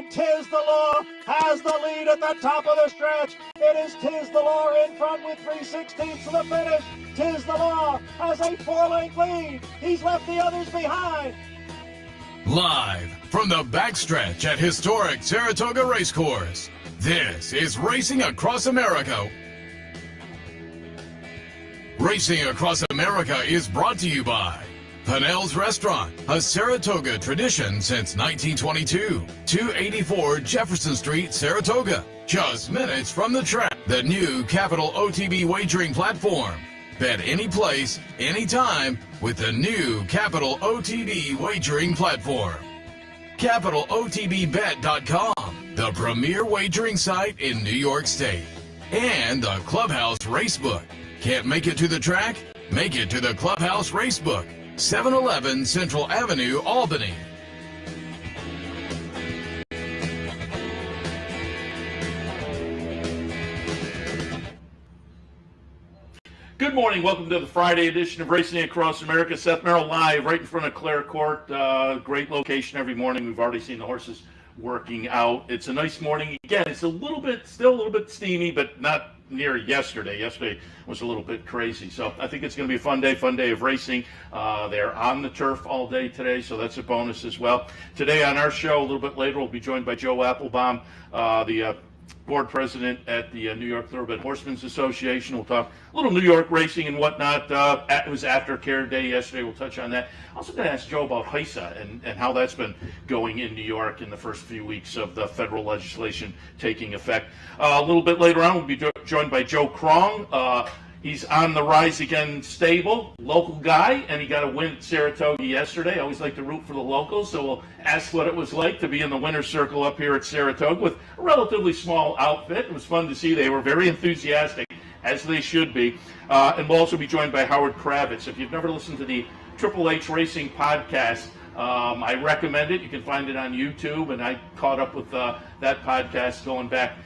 and Tiz the Law has the lead at the top of the stretch. It is Tiz the Law in front with 3/16 to the finish. Tiz the Law has a 4-length lead. He's left the others behind. Live from the backstretch at historic Saratoga Racecourse, this is Racing Across America. Racing Across America is brought to you by Pinnell's Restaurant, a Saratoga tradition since 1922. 284 Jefferson Street, Saratoga, just minutes from the track. The new Capital OTB wagering platform. Bet any place, anytime with the new Capital OTB wagering platform. CapitalOTBBet.com, the premier wagering site in New York State. And the Clubhouse Racebook. Can't make it to the track? Make it to the Clubhouse Racebook. 711 Central Avenue, Albany. Good morning. Welcome to the Friday edition of Racing Across America. Seth Merrow live right in front of Clare Court. Great location every morning. We've already seen the horses working out. It's a nice morning. Again, it's still a little bit steamy, but not near yesterday. Yesterday was a little bit crazy. So I think it's going to be a fun day of racing. They're on the turf all day today, so that's a bonus as well. Today on our show, a little bit later, we'll be joined by Joe Appelbaum, the board president at the New York Thoroughbred Horsemen's Association. We'll talk a little New York racing and whatnot. It was aftercare day yesterday. We'll touch on that. Also going to ask Joe about HISA and how that's been going in New York in the first few weeks of the federal legislation taking effect. A little bit later on, we'll be joined by Joe Krong. He's on the Rise Again stable, local guy, and he got a win at Saratoga yesterday. I always like to root for the locals, so we'll ask what it was like to be in the winner's circle up here at Saratoga with a relatively small outfit. It was fun to see. They were very enthusiastic, as they should be. And we'll also be joined by Howard Kravets. If you've never listened to the HHH Racing Podcst, I recommend it. You can find it on YouTube, and I caught up with that podcast going back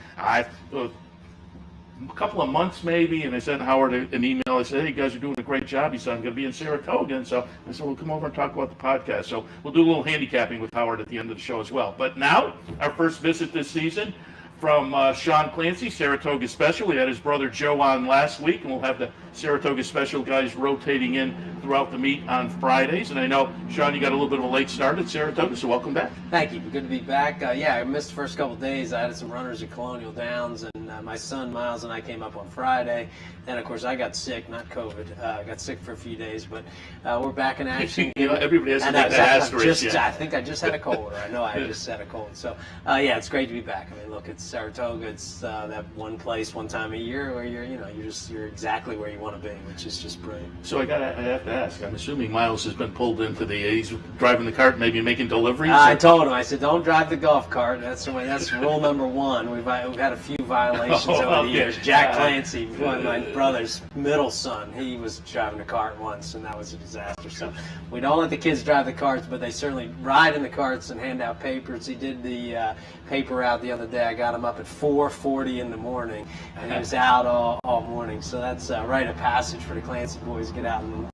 a couple of months maybe, and I sent Howard an email. I said, hey, you guys are doing a great job. He said, I'm going to be in Saratoga. And so I said, well, come over and talk about the podcast. So we'll do a little handicapping with Howard at the end of the show as well. But now, our first visit this season from Sean Clancy, Saratoga Special. We had his brother Joe on last week, and we'll have the Saratoga Special guys rotating in throughout the meet on Fridays. And I know, Sean, you got a little bit of a late start at Saratoga, so welcome back. Thank you. Good to be back. I missed the first couple of days. I had some runners at Colonial Downs, and my son Miles and I came up on Friday. Then, of course, I got sick, not COVID. I got sick for a few days, but we're back in action. Everybody has to make that asterisk. I think I just had a cold, or I know I just had a cold. So, it's great to be back. I mean, look, it's Saratoga. It's that one place, one time a year where you're exactly where you want to be, which is just brilliant. So I have to ask. I'm assuming Miles has been pulled into he's driving the cart, maybe making deliveries. I told him. I said, don't drive the golf cart. That's rule number one. We've had a few violations over the years. Jack Clancy, one of my brother's middle son, he was driving a cart once, and that was a disaster. So we don't let the kids drive the carts, but they certainly ride in the carts and hand out papers. He did the paper out the other day. I got him up at 4:40 in the morning, and he was out all morning. So that's a rite of passage for the Clancy boys to get out and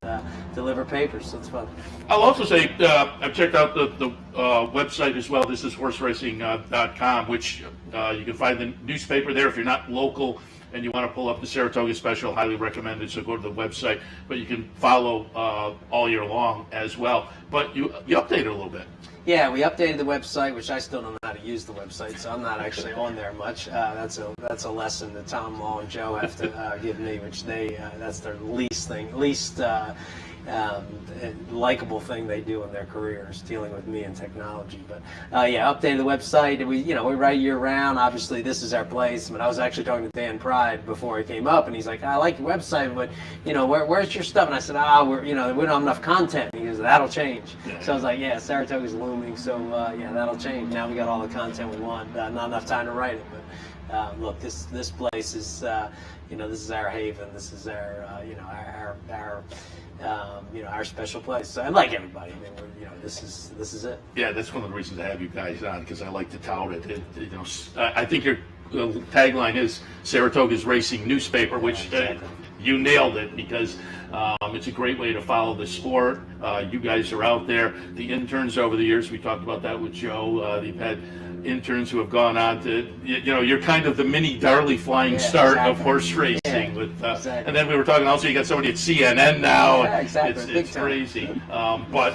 deliver papers. So it's fun. I'll also say I've checked out the website as well. This is horseracing.com, which you can find the newspaper there if you're not local and you want to pull up the Saratoga Special. Highly recommended, so go to the website. But you can follow all year long as well. But you update it a little bit. Yeah, we updated the website, which I still don't know how to use the website, so I'm not actually on there much. That's a lesson that Tom Law and Joe have to give me, which that's their least likable thing they do in their careers, dealing with me and technology. But updated the website. We write year round. Obviously, this is our place. I mean, I was actually talking to Dan Pride before he came up, and he's like, I like your website, but where's your stuff? And I said, we don't have enough content. He goes, that'll change. Yeah. So I was like, Saratoga's looming, so that'll change. Now we got all the content we want. Not enough time to write it, but look, this place is this is our haven. This is our special place. So I like everybody. I mean, this is it. Yeah, that's one of the reasons I have you guys on, because I like to tout it. I think you're tagline is Saratoga's Racing Newspaper, which you nailed it, because it's a great way to follow the sport. You guys are out there. The interns over the years, we talked about that with Joe. You've had interns who have gone on to, you're kind of the mini Darley Flying Start of horse racing. With, and then we were talking also, you got somebody at CNN now. Yeah, exactly. It's crazy. But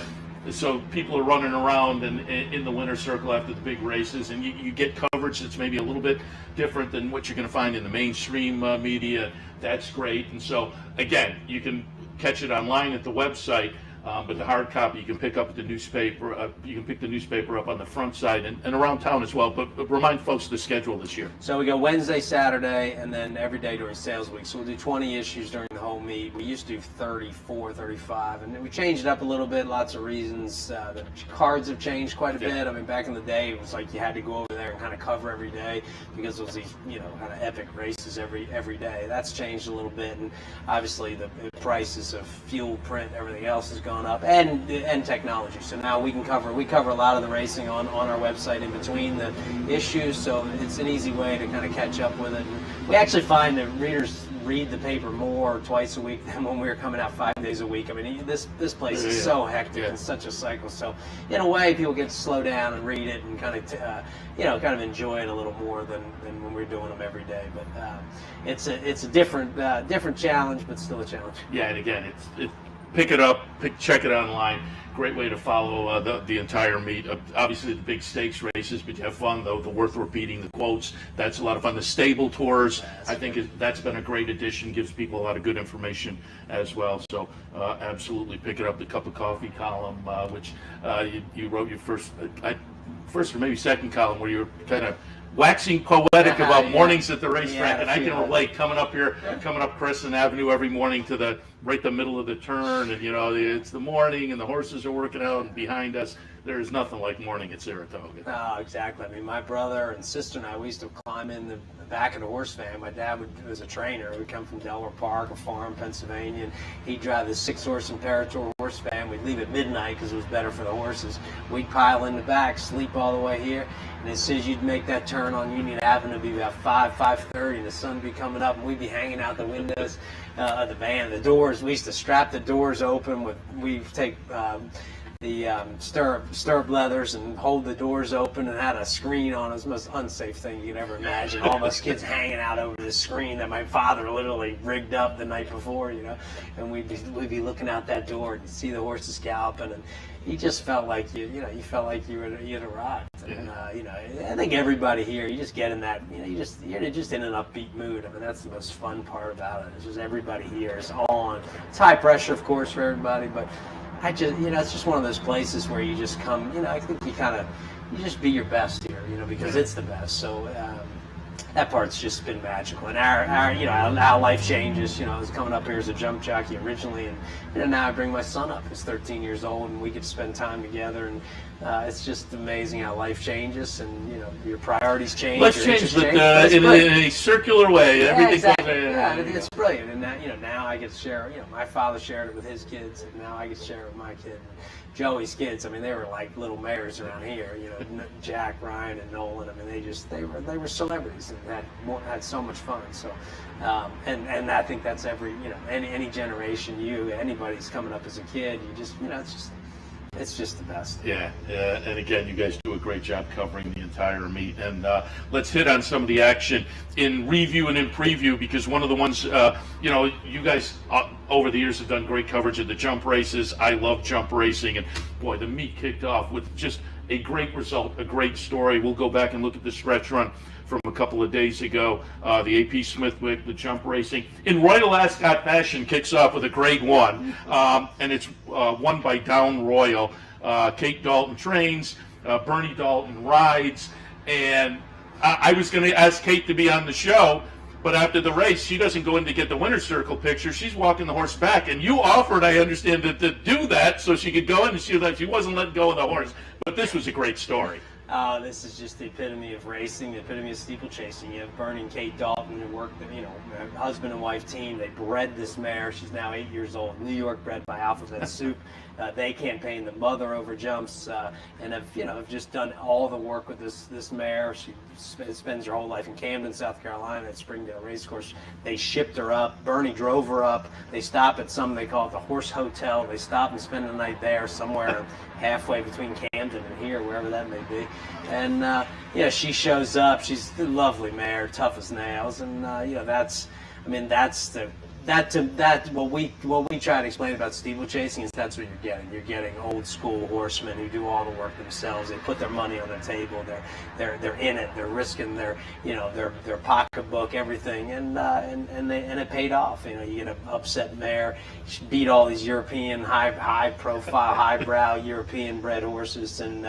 so people are running around in the winner's circle after the big races, and you get coverage that's maybe a little bit different than what you're going to find in the mainstream media. That's great. And so, again, you can catch it online at the website, but the hard copy you can pick up at the newspaper. You can pick the newspaper up on the front side and around town as well. But remind folks the schedule this year. So we go Wednesday, Saturday, and then every day during sales week. So we'll do 20 issues during the whole meet. We used to do 34, 35, and then we changed it up a little bit. Lots of reasons. The cards have changed quite a bit. I mean, back in the day, it was like you had to go over there and kind of cover every day because there was these, kind of epic races every day. That's changed a little bit, and obviously the prices of fuel, print, everything else has gone up, and technology. So now we cover a lot of the racing on our website in between the issues, so it's an easy way to kind of catch up with it. And we actually find that readers read the paper more twice a week than when we were coming out 5 days a week. I mean, this place is so hectic and such a cycle. So in a way, people get to slow down and read it and kind of enjoy it a little more than when we're doing them every day. But it's a different challenge, but still a challenge. Yeah, and again, pick it up, check it online. Great way to follow the entire meet. Obviously, the big stakes races, but you have fun, though. The worth repeating, the quotes, that's a lot of fun. The stable tours, I think that's been a great addition, gives people a lot of good information as well. So absolutely pick it up. The Cup of Coffee column, which you wrote your first or maybe second column, where you were kind of waxing poetic about mornings at the racetrack, and I can relate coming up Crescent Avenue every morning to the middle of the turn, and it's the morning and the horses are working out, and behind us there's nothing like morning at Saratoga. Oh, exactly. I mean, my brother and sister and I, we used to climb in the back of the horse van. My dad was a trainer. We'd come from Delaware Park, a farm, Pennsylvania, and he'd drive this 6-horse Imperator horse van. We'd leave at midnight because it was better for the horses. We'd pile in the back, sleep all the way here, and as soon as you'd make that turn on Union Avenue, it'd be about 5:30, and the sun would be coming up, and we'd be hanging out the windows of the van. The doors, we used to strap the doors open we'd take the stirrup leathers and hold the doors open, and had a screen on. It was the most unsafe thing you could ever imagine. All those kids hanging out over this screen that my father literally rigged up the night before, and we'd be looking out that door and see the horses galloping, and you just felt like you felt like you had arrived. And I think everybody here, you just get in that, you're just in an upbeat mood. I mean, that's the most fun part about it. It's just everybody here is on. It's high pressure, of course, for everybody, but it's just one of those places where you just come, I think you just be your best here, because it's the best. So that part's just been magical. And our life changes. I was coming up here as a jump jockey originally, and now I bring my son up, who's 13 years old, and we get to spend time together. And it's just amazing how life changes, and your priorities change. Life changes, but in a circular way. Yeah, Everything exactly. goes, I think it's brilliant. And now I get to share. My father shared it with his kids, and now I get to share it with my kid. Joey's kids, I mean, they were like little mayors around here. Jack, Ryan, and Nolan. I mean, they were celebrities and had so much fun. So, and I think that's any generation. Anybody's coming up as a kid, you just it's just the best. Yeah, and again, you guys do a great job covering the entire meet. And let's hit on some of the action in review and in preview, because one of the ones, you guys over the years have done great coverage of the jump races. I love jump racing, and boy, the meet kicked off with just a great result, a great story. We'll go back and look at the stretch run from a couple of days ago. The AP Smithwick, the jump racing, in Royal Ascot fashion, kicks off with a grade 1, and it's won by Down Royal. Kate Dalton trains, Bernie Dalton rides, and I was going to ask Kate to be on the show, but after the race, she doesn't go in to get the winner's circle picture. She's walking the horse back, and you offered, I understand, to do that so she could go in, and she wasn't letting go of the horse. But this was a great story. This is just the epitome of racing, the epitome of steeplechasing. You have Bernie and Kate Dalton, who work, husband and wife team. They bred this mare. She's now 8 years old. New York bred by Alphabet Soup. They campaigned the mother over jumps, and have just done all the work with this mare. She spends her whole life in Camden, South Carolina, at Springdale Racecourse. They shipped her up. Bernie drove her up. They stop at they call it the Horse Hotel. They stop and spend the night there, somewhere halfway between Camden and here, wherever that may be. And she shows up. She's a lovely mare, tough as nails, and what we try to explain about steeplechasing is that's what you're getting. You're getting old school horsemen who do all the work themselves. They put their money on the table. They're in it. They're risking their pocketbook, everything, and it paid off. You get an upset mare. She beat all these European high profile, highbrow European bred horses, and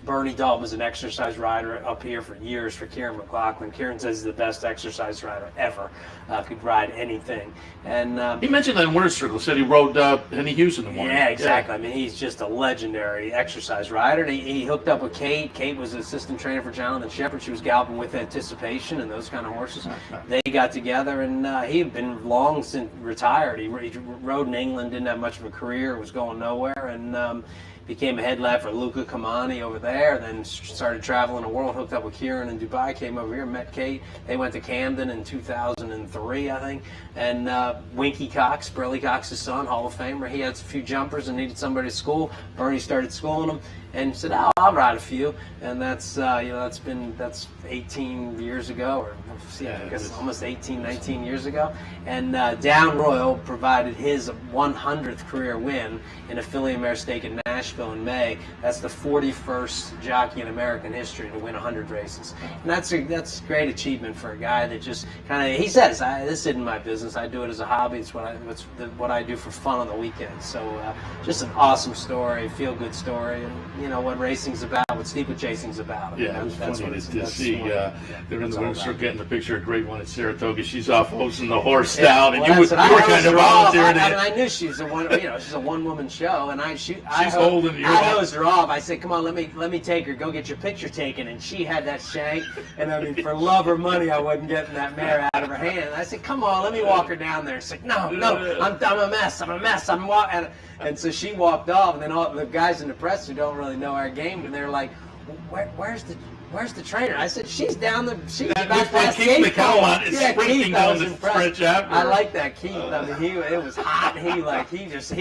Bernie Dalton was an exercise rider up here for years for Kieran McLaughlin. Kieran says he's the best exercise rider ever. Could ride anything. And he mentioned that in Winner's Circle. Said he rode Henny Hughes in the morning. Yeah, exactly. Yeah. I mean, he's just a legendary exercise rider. And he hooked up with Kate. Kate was an assistant trainer for Jonathan Shepard. She was galloping with Anticipation and those kind of horses. They got together, and he had been long since retired. He rode in England, didn't have much of a career, was going nowhere, and became a head lad for Luca Kamani over there, then started traveling the world, hooked up with Kieran in Dubai, came over here, met Kate. They went to Camden in 2003, I think. And Winky Cox, Burley Cox's son, Hall of Famer, he had a few jumpers and needed somebody to school. Bernie started schooling him and said, I'll ride a few. And that's 18 years ago, or I guess almost 18, 19 years ago. And Down Royal provided his 100th career win in a filly mare stake in Nashville in May. That's the 41st jockey in American history to win 100 races. And that's a great achievement for a guy that just kind of, he says, this isn't my business. I do it as a hobby. It's what I do for fun on the weekends. So just an awesome story, feel-good story, and what racing's about, what steeplechasing's about. Yeah, it was funny to see. They're in the Winner's Circle getting the picture. A great one at Saratoga. She's off hosting the horse down, and you were kind of volunteering. I knew she was she's a one-woman show, and she's holding you. I hosed her off. I said, "Come on, let me take her. Go get your picture taken." And she had that shank, and I mean, for love or money, I wasn't getting that mare out of her hand. I said, "Come on, let me walk her down there." She's like, "No, I'm a mess. I'm walking." And so she walked off, and then all the guys in the press who don't really know our game, and they're like, "Where's the trainer?" I said, "She's down she's about past Keith McCallum is sprinting down the stretch after. I like that Keith. I mean, it was hot. He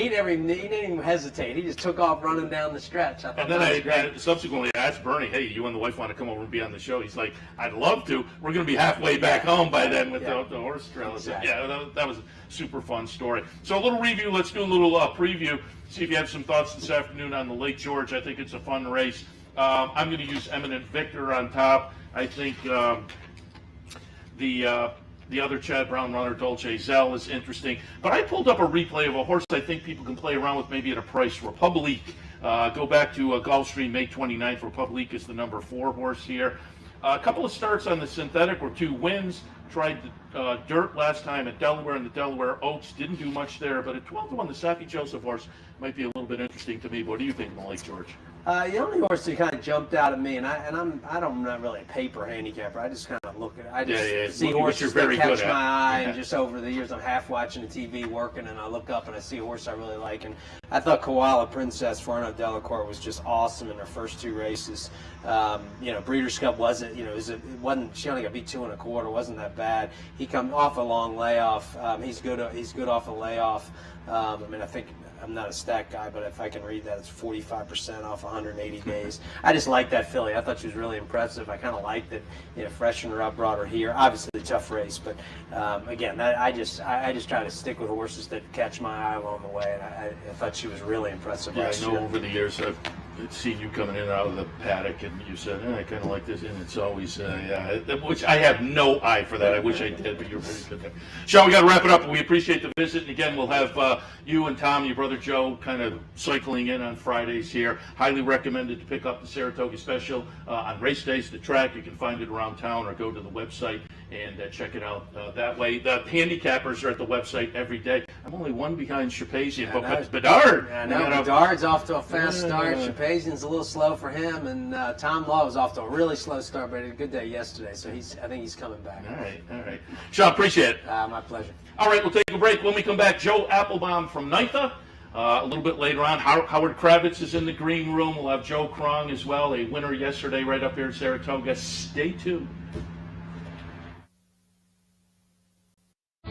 didn't even hesitate. He just took off running down the stretch. And then I subsequently asked Bernie, "Hey, you and the wife want to come over and be on the show?" He's like, "I'd love to. We're going to be halfway back home by then with the horse trail." Exactly. Yeah, that was a super fun story. So a little review. Let's do a little preview. See if you have some thoughts this afternoon on the Lake George. I think it's a fun race. I'm going to use Eminent Victor on top. I think the other Chad Brown runner, Dolce Zell, is interesting. But I pulled up a replay of a horse I think people can play around with maybe at a price. Republique. Go back to Gulfstream, May 29th. Republique is the number 4 horse here. A couple of starts on the synthetic were 2 wins. Tried the dirt last time at Delaware and the Delaware Oaks. Didn't do much there. But at 12-1, the Safi Joseph horse might be a little bit interesting to me. What do you think of the Lake George? The only horse that kind of jumped out at me, and I'm not really a paper handicapper. I just kind of look at it. I just see horses that catch my eye, and just over the years I'm half watching the TV working, and I look up and I see a horse I really like. And I thought Koala Princess for Arnaud Delacour was just awesome in her first 2 races. Breeders' Cup wasn't, she only got beat 2 1/4, wasn't that bad. He come off a long layoff. He's good off a layoff. I think I'm not a stat guy, but if I can read that, it's 45% off 180 days. I just like that filly. I thought she was really impressive. I kind of liked it. Freshened her up, brought her here. Obviously, a tough race, but again, I just try to stick with horses that catch my eye along the way. And I thought she was really impressive. Yeah, I know over the years I've seen you coming in and out of the paddock, and you said, I kind of like this, and it's always, which I have no eye for that. I wish I did, but you're very good there. Sean, we got to wrap it up, but we appreciate the visit, and again, we'll have you and Tom, your brother Joe, kind of cycling in on Fridays here. Highly recommended to pick up the Saratoga Special on race days, the track. You can find it around town or go to the website and check it out that way. The handicappers are at the website every day. I'm only one behind Shapazian, but Bedard. I know, Bedard's off to a fast start. Pazien's a little slow for him, and Tom Law was off to a really slow start, but he had a good day yesterday, so I think he's coming back. All right. Sean, appreciate it. My pleasure. All right, we'll take a break. When we come back, Joe Appelbaum from NYTHA. A little bit later on, Howard Kravets is in the green room. We'll have Joe Krong as well, a winner yesterday right up here in Saratoga. Stay tuned.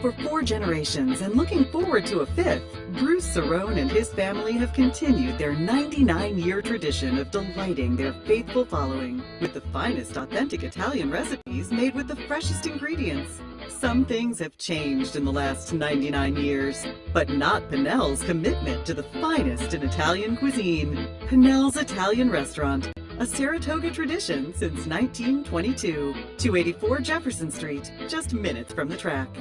For 4 generations and looking forward to a 5th, Bruce Cerrone and his family have continued their 99-year tradition of delighting their faithful following with the finest authentic Italian recipes made with the freshest ingredients. Some things have changed in the last 99 years, but not Pinnell's commitment to the finest in Italian cuisine. Pinnell's Italian Restaurant, a Saratoga tradition since 1922. 284 Jefferson Street, just minutes from the track.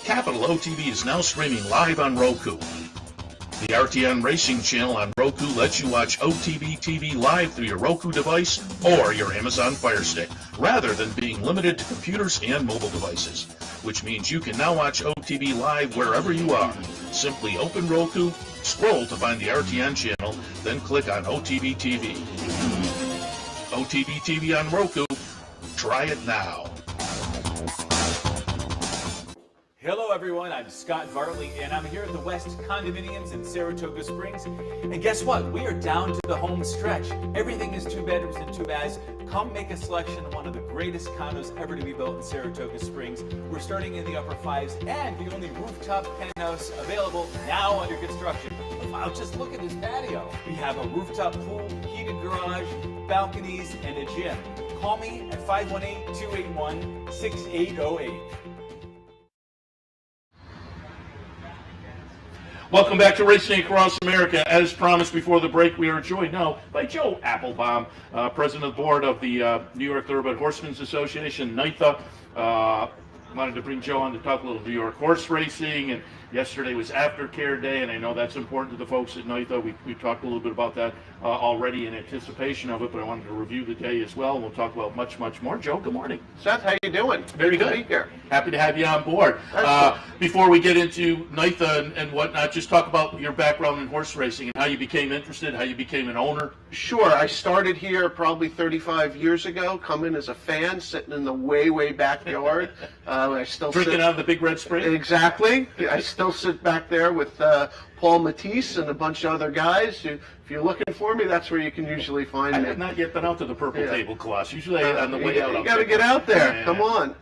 Capital OTB is now streaming live on Roku. The RTN Racing channel on Roku lets you watch OTB TV live through your Roku device or your Amazon Fire Stick, rather than being limited to computers and mobile devices, which means you can now watch OTB live wherever you are. Simply open Roku, scroll to find the RTN channel, then click on OTB TV. OTB TV on Roku. Try it now. Hello everyone, I'm Scott Vartley and I'm here at the West Condominiums in Saratoga Springs. And guess what? We are down to the home stretch. Everything is 2 bedrooms and 2 baths. Come make a selection of one of the greatest condos ever to be built in Saratoga Springs. We're starting in the upper 5s and the only rooftop penthouse available now under construction. Wow, just look at this patio. We have a rooftop pool, heated garage, balconies, and a gym. Call me at 518-281-6808. Welcome back to Racing Across America. As promised before the break, we are joined now by Joe Appelbaum, President of the Board of the New York Thoroughbred Horsemen's Association, NYTHA. Wanted to bring Joe on to talk a little New York horse racing, and yesterday was Aftercare Day, and I know that's important to the folks at NYTHA. We talked a little bit about that already in anticipation of it, but I wanted to review the day as well, and we'll talk about much more. Joe, good morning. Seth, how you doing? Very good. To be here. Happy to have you on board. Before we get into NYTHA and whatnot, just talk about your background in horse racing and how you became interested, how you became an owner. Sure. I started here probably 35 years ago, coming as a fan, sitting in the way backyard. I still Drinking out of the Big Red Spring? Exactly. I still sit back there with Paul Matisse and a bunch of other guys. If you're looking for me, that's where you can usually find me. I have not yet been out to the Purple Tablecloths. Usually on the way out. You got to get out there. Yeah. Come on.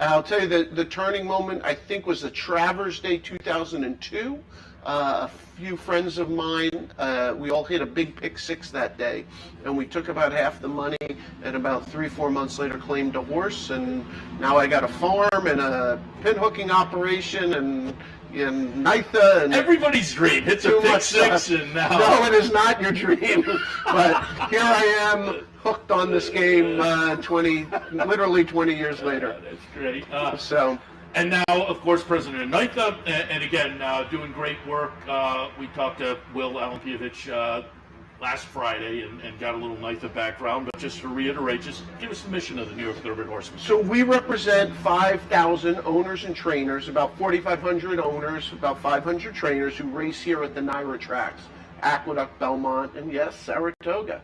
I'll tell you the turning moment, I think, was the Travers Day 2002. A few friends of mine, we all hit a big pick 6 that day, and we took about half the money, and about 3-4 months later claimed a horse, and now I got a farm and a pin hooking operation and NYTHA. And everybody's dream. It's a pick 6 and now. No, it is not your dream, but here I am, hooked on this game literally 20 years later. That's great. And now, of course, President of NYTHA, and again, doing great work. We talked to Will Alampievich last Friday and got a little NYTHA background, but just to reiterate, just give us the mission of the New York Thoroughbred Horsemen. So we represent 5,000 owners and trainers, about 4,500 owners, about 500 trainers who race here at the NYRA tracks, Aqueduct, Belmont, and yes, Saratoga.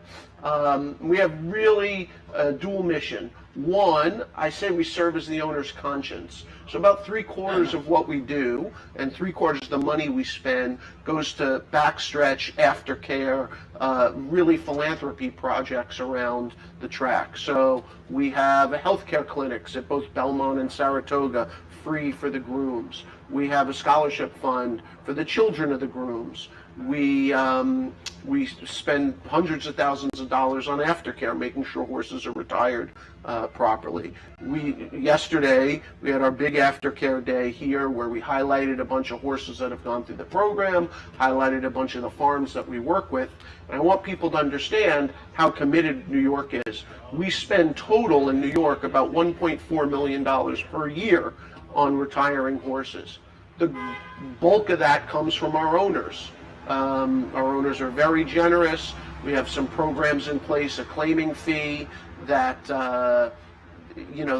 We have really a dual mission. One, I say we serve as the owner's conscience. So about 3/4 of what we do and 3/4 of the money we spend goes to backstretch, aftercare, really philanthropy projects around the track. So we have healthcare clinics at both Belmont and Saratoga, free for the grooms. We have a scholarship fund for the children of the grooms. We spend hundreds of thousands of dollars on aftercare, making sure horses are retired properly. Yesterday, we had our big aftercare day here where we highlighted a bunch of horses that have gone through the program, highlighted a bunch of the farms that we work with. And I want people to understand how committed New York is. We spend total in New York about $1.4 million per year on retiring horses. The bulk of that comes from our owners. Our owners are very generous. We have some programs in place, a claiming fee that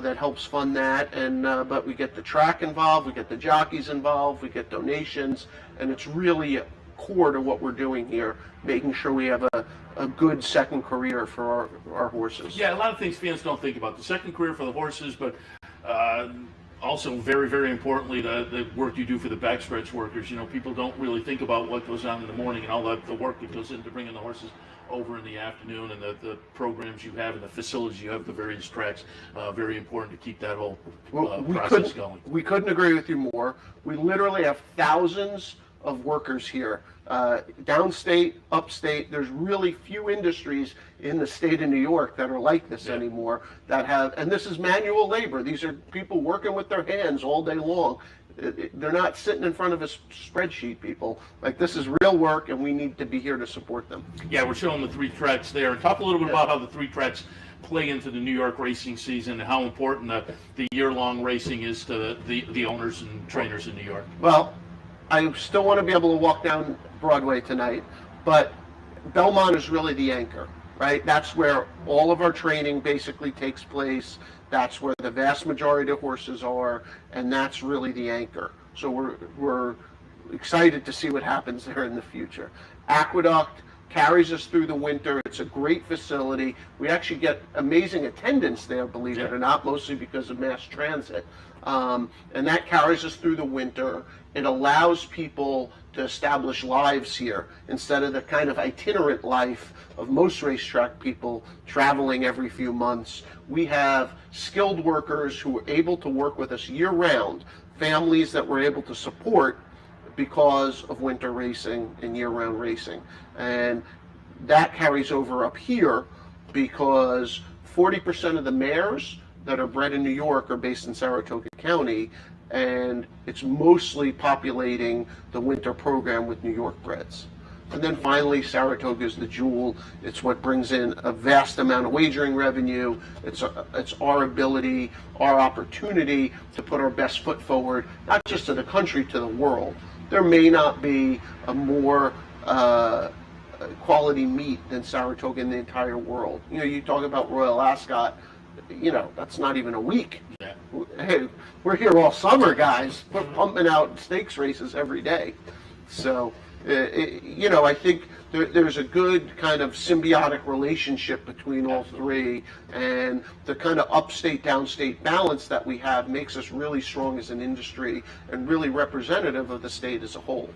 that helps fund that, and but we get the track involved, we get the jockeys involved, we get donations, and it's really core to what we're doing here, making sure we have a good second career for our horses. Yeah, a lot of things fans don't think about. The second career for the horses, but also very, very importantly, the work you do for the backstretch workers. You know, people don't really think about what goes on in the morning and all the work that goes into bringing the horses over in the afternoon, and the programs you have and the facilities you have, the various tracks. Very important to keep that whole process going. We couldn't agree with you more. We literally have thousands of workers here, downstate, upstate. There's really few industries in the state of New York that are like this anymore, that have, and this is manual labor. These are people working with their hands all day long. They're not sitting in front of a spreadsheet, people. Like, this is real work, and we need to be here to support them. Yeah, we're showing the 3 tracks there. And talk a little bit about how the 3 tracks play into the New York racing season, and how important the year-long racing is to the owners and trainers in New York. Well, I still want to be able to walk down Broadway tonight, but Belmont is really the anchor, right? That's where all of our training basically takes place. That's where the vast majority of horses are, and that's really the anchor. So we're excited to see what happens there in the future. Aqueduct carries us through the winter. It's a great facility. We actually get amazing attendance there, believe it or not, mostly because of mass transit. And that carries us through the winter. It allows people to establish lives here instead of the kind of itinerant life of most racetrack people traveling every few months. We have skilled workers who are able to work with us year-round, families that we're able to support because of winter racing and year-round racing. And that carries over up here because 40% of the mares that are bred in New York are based in Saratoga County, and it's mostly populating the winter program with New York breds. And then finally, Saratoga is the jewel. It's what brings in a vast amount of wagering revenue. It's our ability, our opportunity to put our best foot forward, not just to the country, to the world. There may not be a more quality meet than Saratoga in the entire world. You know, you talk about Royal Ascot, you know, that's not even a week. Yeah. Hey, we're here all summer, guys. We're pumping out stakes races every day. So, you know, I think there's a good kind of symbiotic relationship between all three, and the kind of upstate, downstate balance that we have makes us really strong as an industry and really representative of the state as a whole.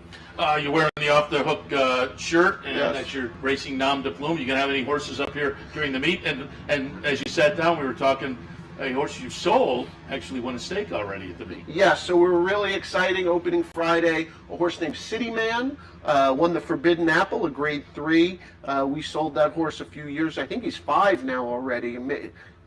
You're wearing the Off the Hook shirt, and Yes. that's your racing nom de plume. You gonna have any horses up here during the meet? And as you sat down, we were talking. A horse you sold actually won a stake already at the meet. Yes, so we were really exciting opening Friday. A horse named City Man won the Forbidden Apple, a grade 3. We sold that horse a few years. I think he's 5 now already.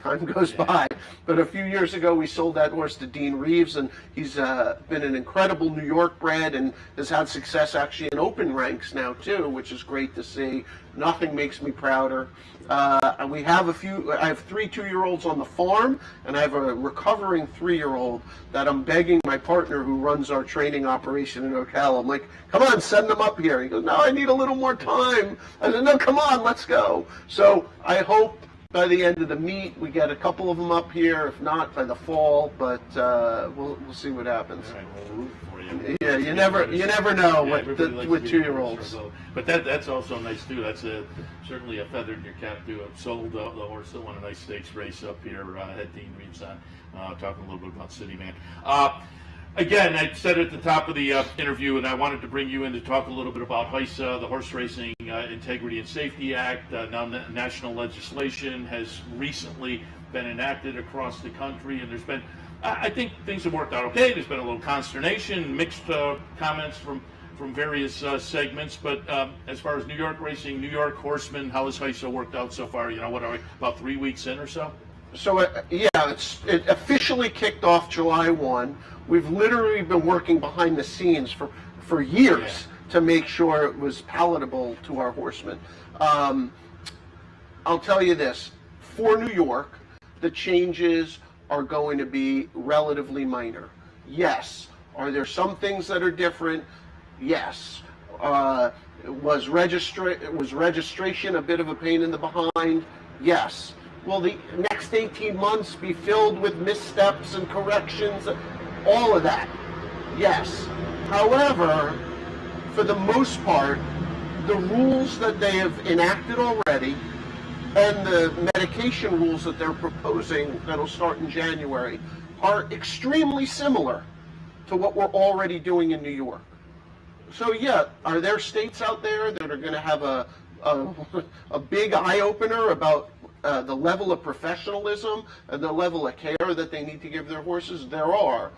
Time goes by. But a few years ago, we sold that horse to Dean Reeves, and he's been an incredible New York bred and has had success actually in open ranks now too, which is great to see. Nothing makes me prouder. I have 3 2-year-olds on the farm, and I have a recovering 3-year-old that I'm begging my partner who runs our training operation in Ocala. I'm like, come on, send them up here. He goes, no, I need a little more time. I said, no, come on, let's go. So I hope by the end of the meet we get a couple of them up here, if not by the fall, but we'll see what happens. All right, we'll root for you. Yeah, you never know with 2-year-olds. But that's also nice too. That's certainly a feather in your cap too. I've sold the horse that won a nice stakes race up here. Had Dean Reeves on, talking a little bit about City Man. Again, I said at the top of the interview, and I wanted to bring you in to talk a little bit about HISA, the Horse Racing Integrity and Safety Act. Now, national legislation has recently been enacted across the country, and there's been, I think things have worked out okay. There's been a little consternation, mixed comments from various segments, but as far as New York racing, New York horsemen, how has HISA worked out so far? You know, what are we, about 3 weeks in or so? So, it officially kicked off July 1. We've literally been working behind the scenes for years to make sure it was palatable to our horsemen. I'll tell you this, for New York, the changes are going to be relatively minor. Yes. Are there some things that are different? Yes. Was registration a bit of a pain in the behind? Yes. Will the next 18 months be filled with missteps and corrections? All of that, yes. However, for the most part, the rules that they have enacted already and the medication rules that they're proposing that'll start in January are extremely similar to what we're already doing in New York. So yeah, are there states out there that are going to have a big eye-opener about the level of professionalism and the level of care that they need to give their horses? There are,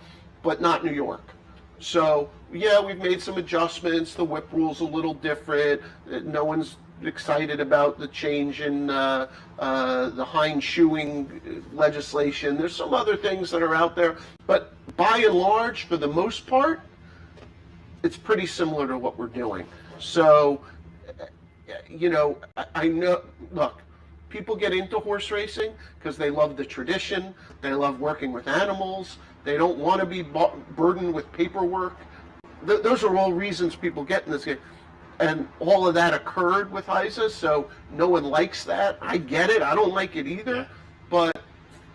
but not New York. So yeah, we've made some adjustments. The whip rule's a little different. No one's excited about the change in the hind shoeing legislation. There's some other things that are out there, but by and large, for the most part, it's pretty similar to what we're doing. So, you know, I know, look, people get into horse racing because they love the tradition, they love working with animals, they don't want to be burdened with paperwork. Those are all reasons people get in this game. And all of that occurred with HISA, so no one likes that. I get it, I don't like it either. Yeah. But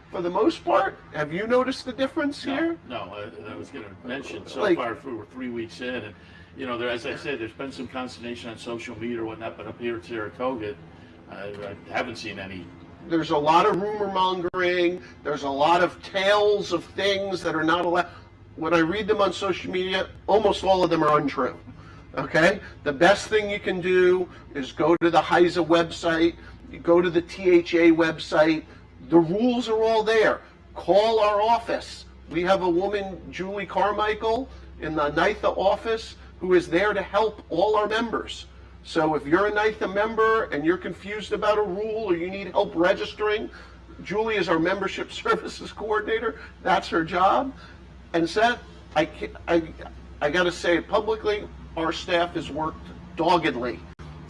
for the most part, have you noticed the difference here? No, I was going to mention, so Like- far we're 3 weeks in, and you know, as I said, there's been some consternation on social media or whatnot, but up here at Saratoga, I haven't seen any. There's a lot of rumor mongering. There's a lot of tales of things that are not allowed. When I read them on social media, almost all of them are untrue. Okay? The best thing you can do is go to the HISA website, you go to the THA website. The rules are all there. Call our office. We have a woman, Julie Carmichael, in the NYTHA office who is there to help all our members. So if you're a NYTHA member and you're confused about a rule or you need help registering, Julie is our membership services coordinator. That's her job. And Seth, I got to say it publicly, our staff has worked doggedly.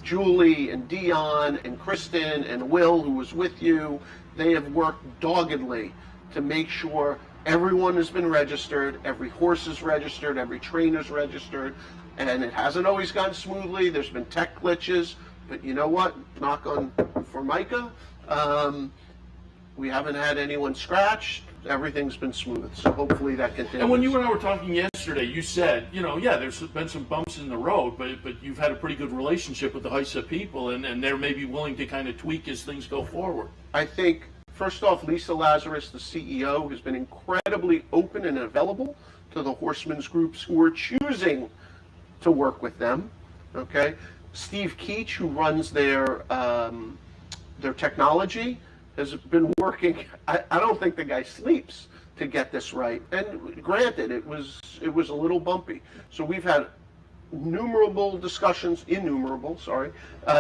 Julie and Dion and Kristen and Will, who was with you, they have worked doggedly to make sure everyone has been registered, every horse is registered, every trainer's registered, and it hasn't always gone smoothly. There's been tech glitches, but you know what? Knock on Formica, we haven't had anyone scratched. Everything's been smooth, so hopefully that continues. And when you and I were talking yesterday, you said, you know, yeah, there's been some bumps in the road, but you've had a pretty good relationship with the HISA people, and they're maybe willing to kind of tweak as things go forward. I think, first off, Lisa Lazarus, the CEO, has been incredibly open and available to the horsemen's groups who are choosing to work with them. Okay, Steve Keach, who runs their technology, has been working. I don't think the guy sleeps to get this right. And granted, it was a little bumpy. So we've had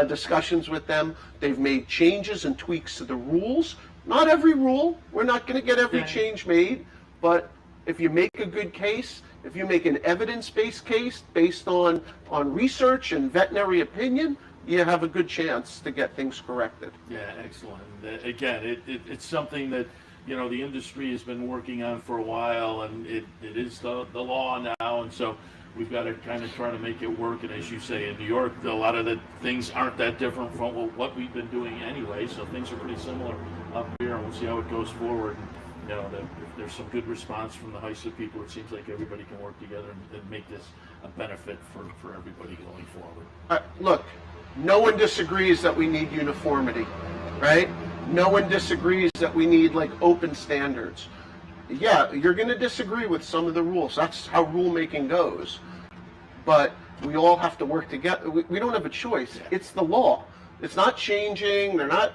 discussions with them. They've made changes and tweaks to the rules. Not every rule. We're not going to get every change made, but if you make a good case, if you make an evidence-based case based on research and veterinary opinion, you have a good chance to get things corrected. Yeah, excellent. Again, it's something that, you know, the industry has been working on for a while, and it is the law now, and so we've got to kind of try to make it work. And as you say, in New York, a lot of the things aren't that different from what we've been doing anyway, so things are pretty similar up here, and we'll see how it goes forward. You know, if there's some good response from the HISA people, it seems like everybody can work together and make this a benefit for everybody going forward. Look, no one disagrees that we need uniformity, right? No one disagrees that we need like open standards. Yeah, you're going to disagree with some of the rules. That's how rulemaking goes. But we all have to work together. We don't have a choice. It's the law. It's not changing. They're not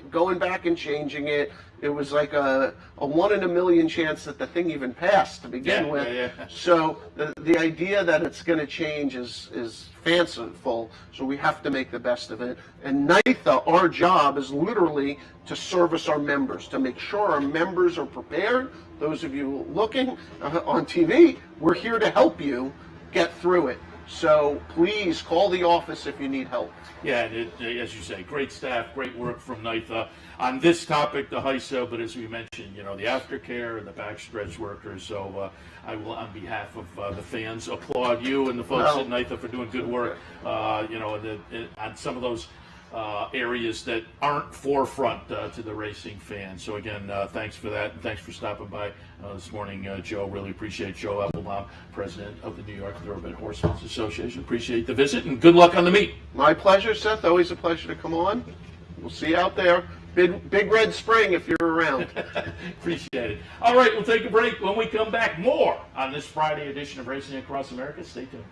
going back and changing it. It was like a 1 in a million chance that the thing even passed to begin with. Yeah. So the idea that it's going to change is fanciful. So we have to make the best of it. And NYTHA, our job is literally to service our members, to make sure our members are prepared. Those of you looking on TV, we're here to help you get through it. So please call the office if you need help. Yeah, as you say, great staff, great work from NYTHA on this topic, the HISA, but as we mentioned, you know, the aftercare and the backstretch workers. So I will, on behalf of the fans, applaud you and the folks at NYTHA for doing good work. You know, on some of those areas that aren't forefront to the racing fan. So again, thanks for that. And thanks for stopping by this morning, Joe. Really appreciate Joe Appelbaum, president of the New York Thoroughbred Horsemen's Association. Appreciate the visit and good luck on the meet. My pleasure, Seth. Always a pleasure to come on. We'll see you out there. Big Red Spring if you're around. Appreciate it. All right, we'll take a break. When we come back, more on this Friday edition of Racing Across America. Stay tuned.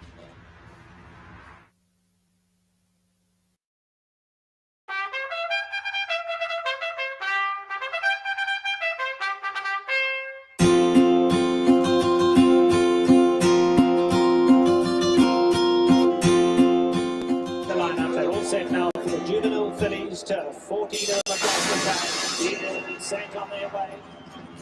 To 14 of across the track. He will be sent on their way.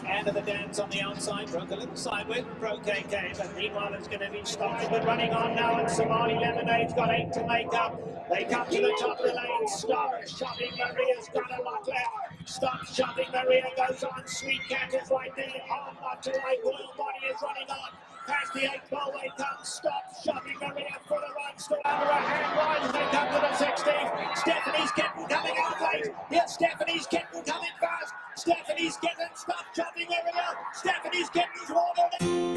End of the dance on the outside, broke a little sideways with Pro KK, but meanwhile it's going to be stopped. But running on now, and Somali Lemonade's got 8 to make up. They come to the top of the lane. Stop Shopping Maria's got a lot left. Stop Shopping Maria goes on. Sweet Cat is right there. Hard not to like. Royal Body is running on. Past the 8 ball, they come. Stop Shopping Maria for the run. Still under a hand wide as they come to the 16th. Stephanie's Kitten coming out late. Yes, Stephanie's Kitten coming fast. Stephanie's Kitten. Stop Shopping Maria. Stephanie's Kitten's walking.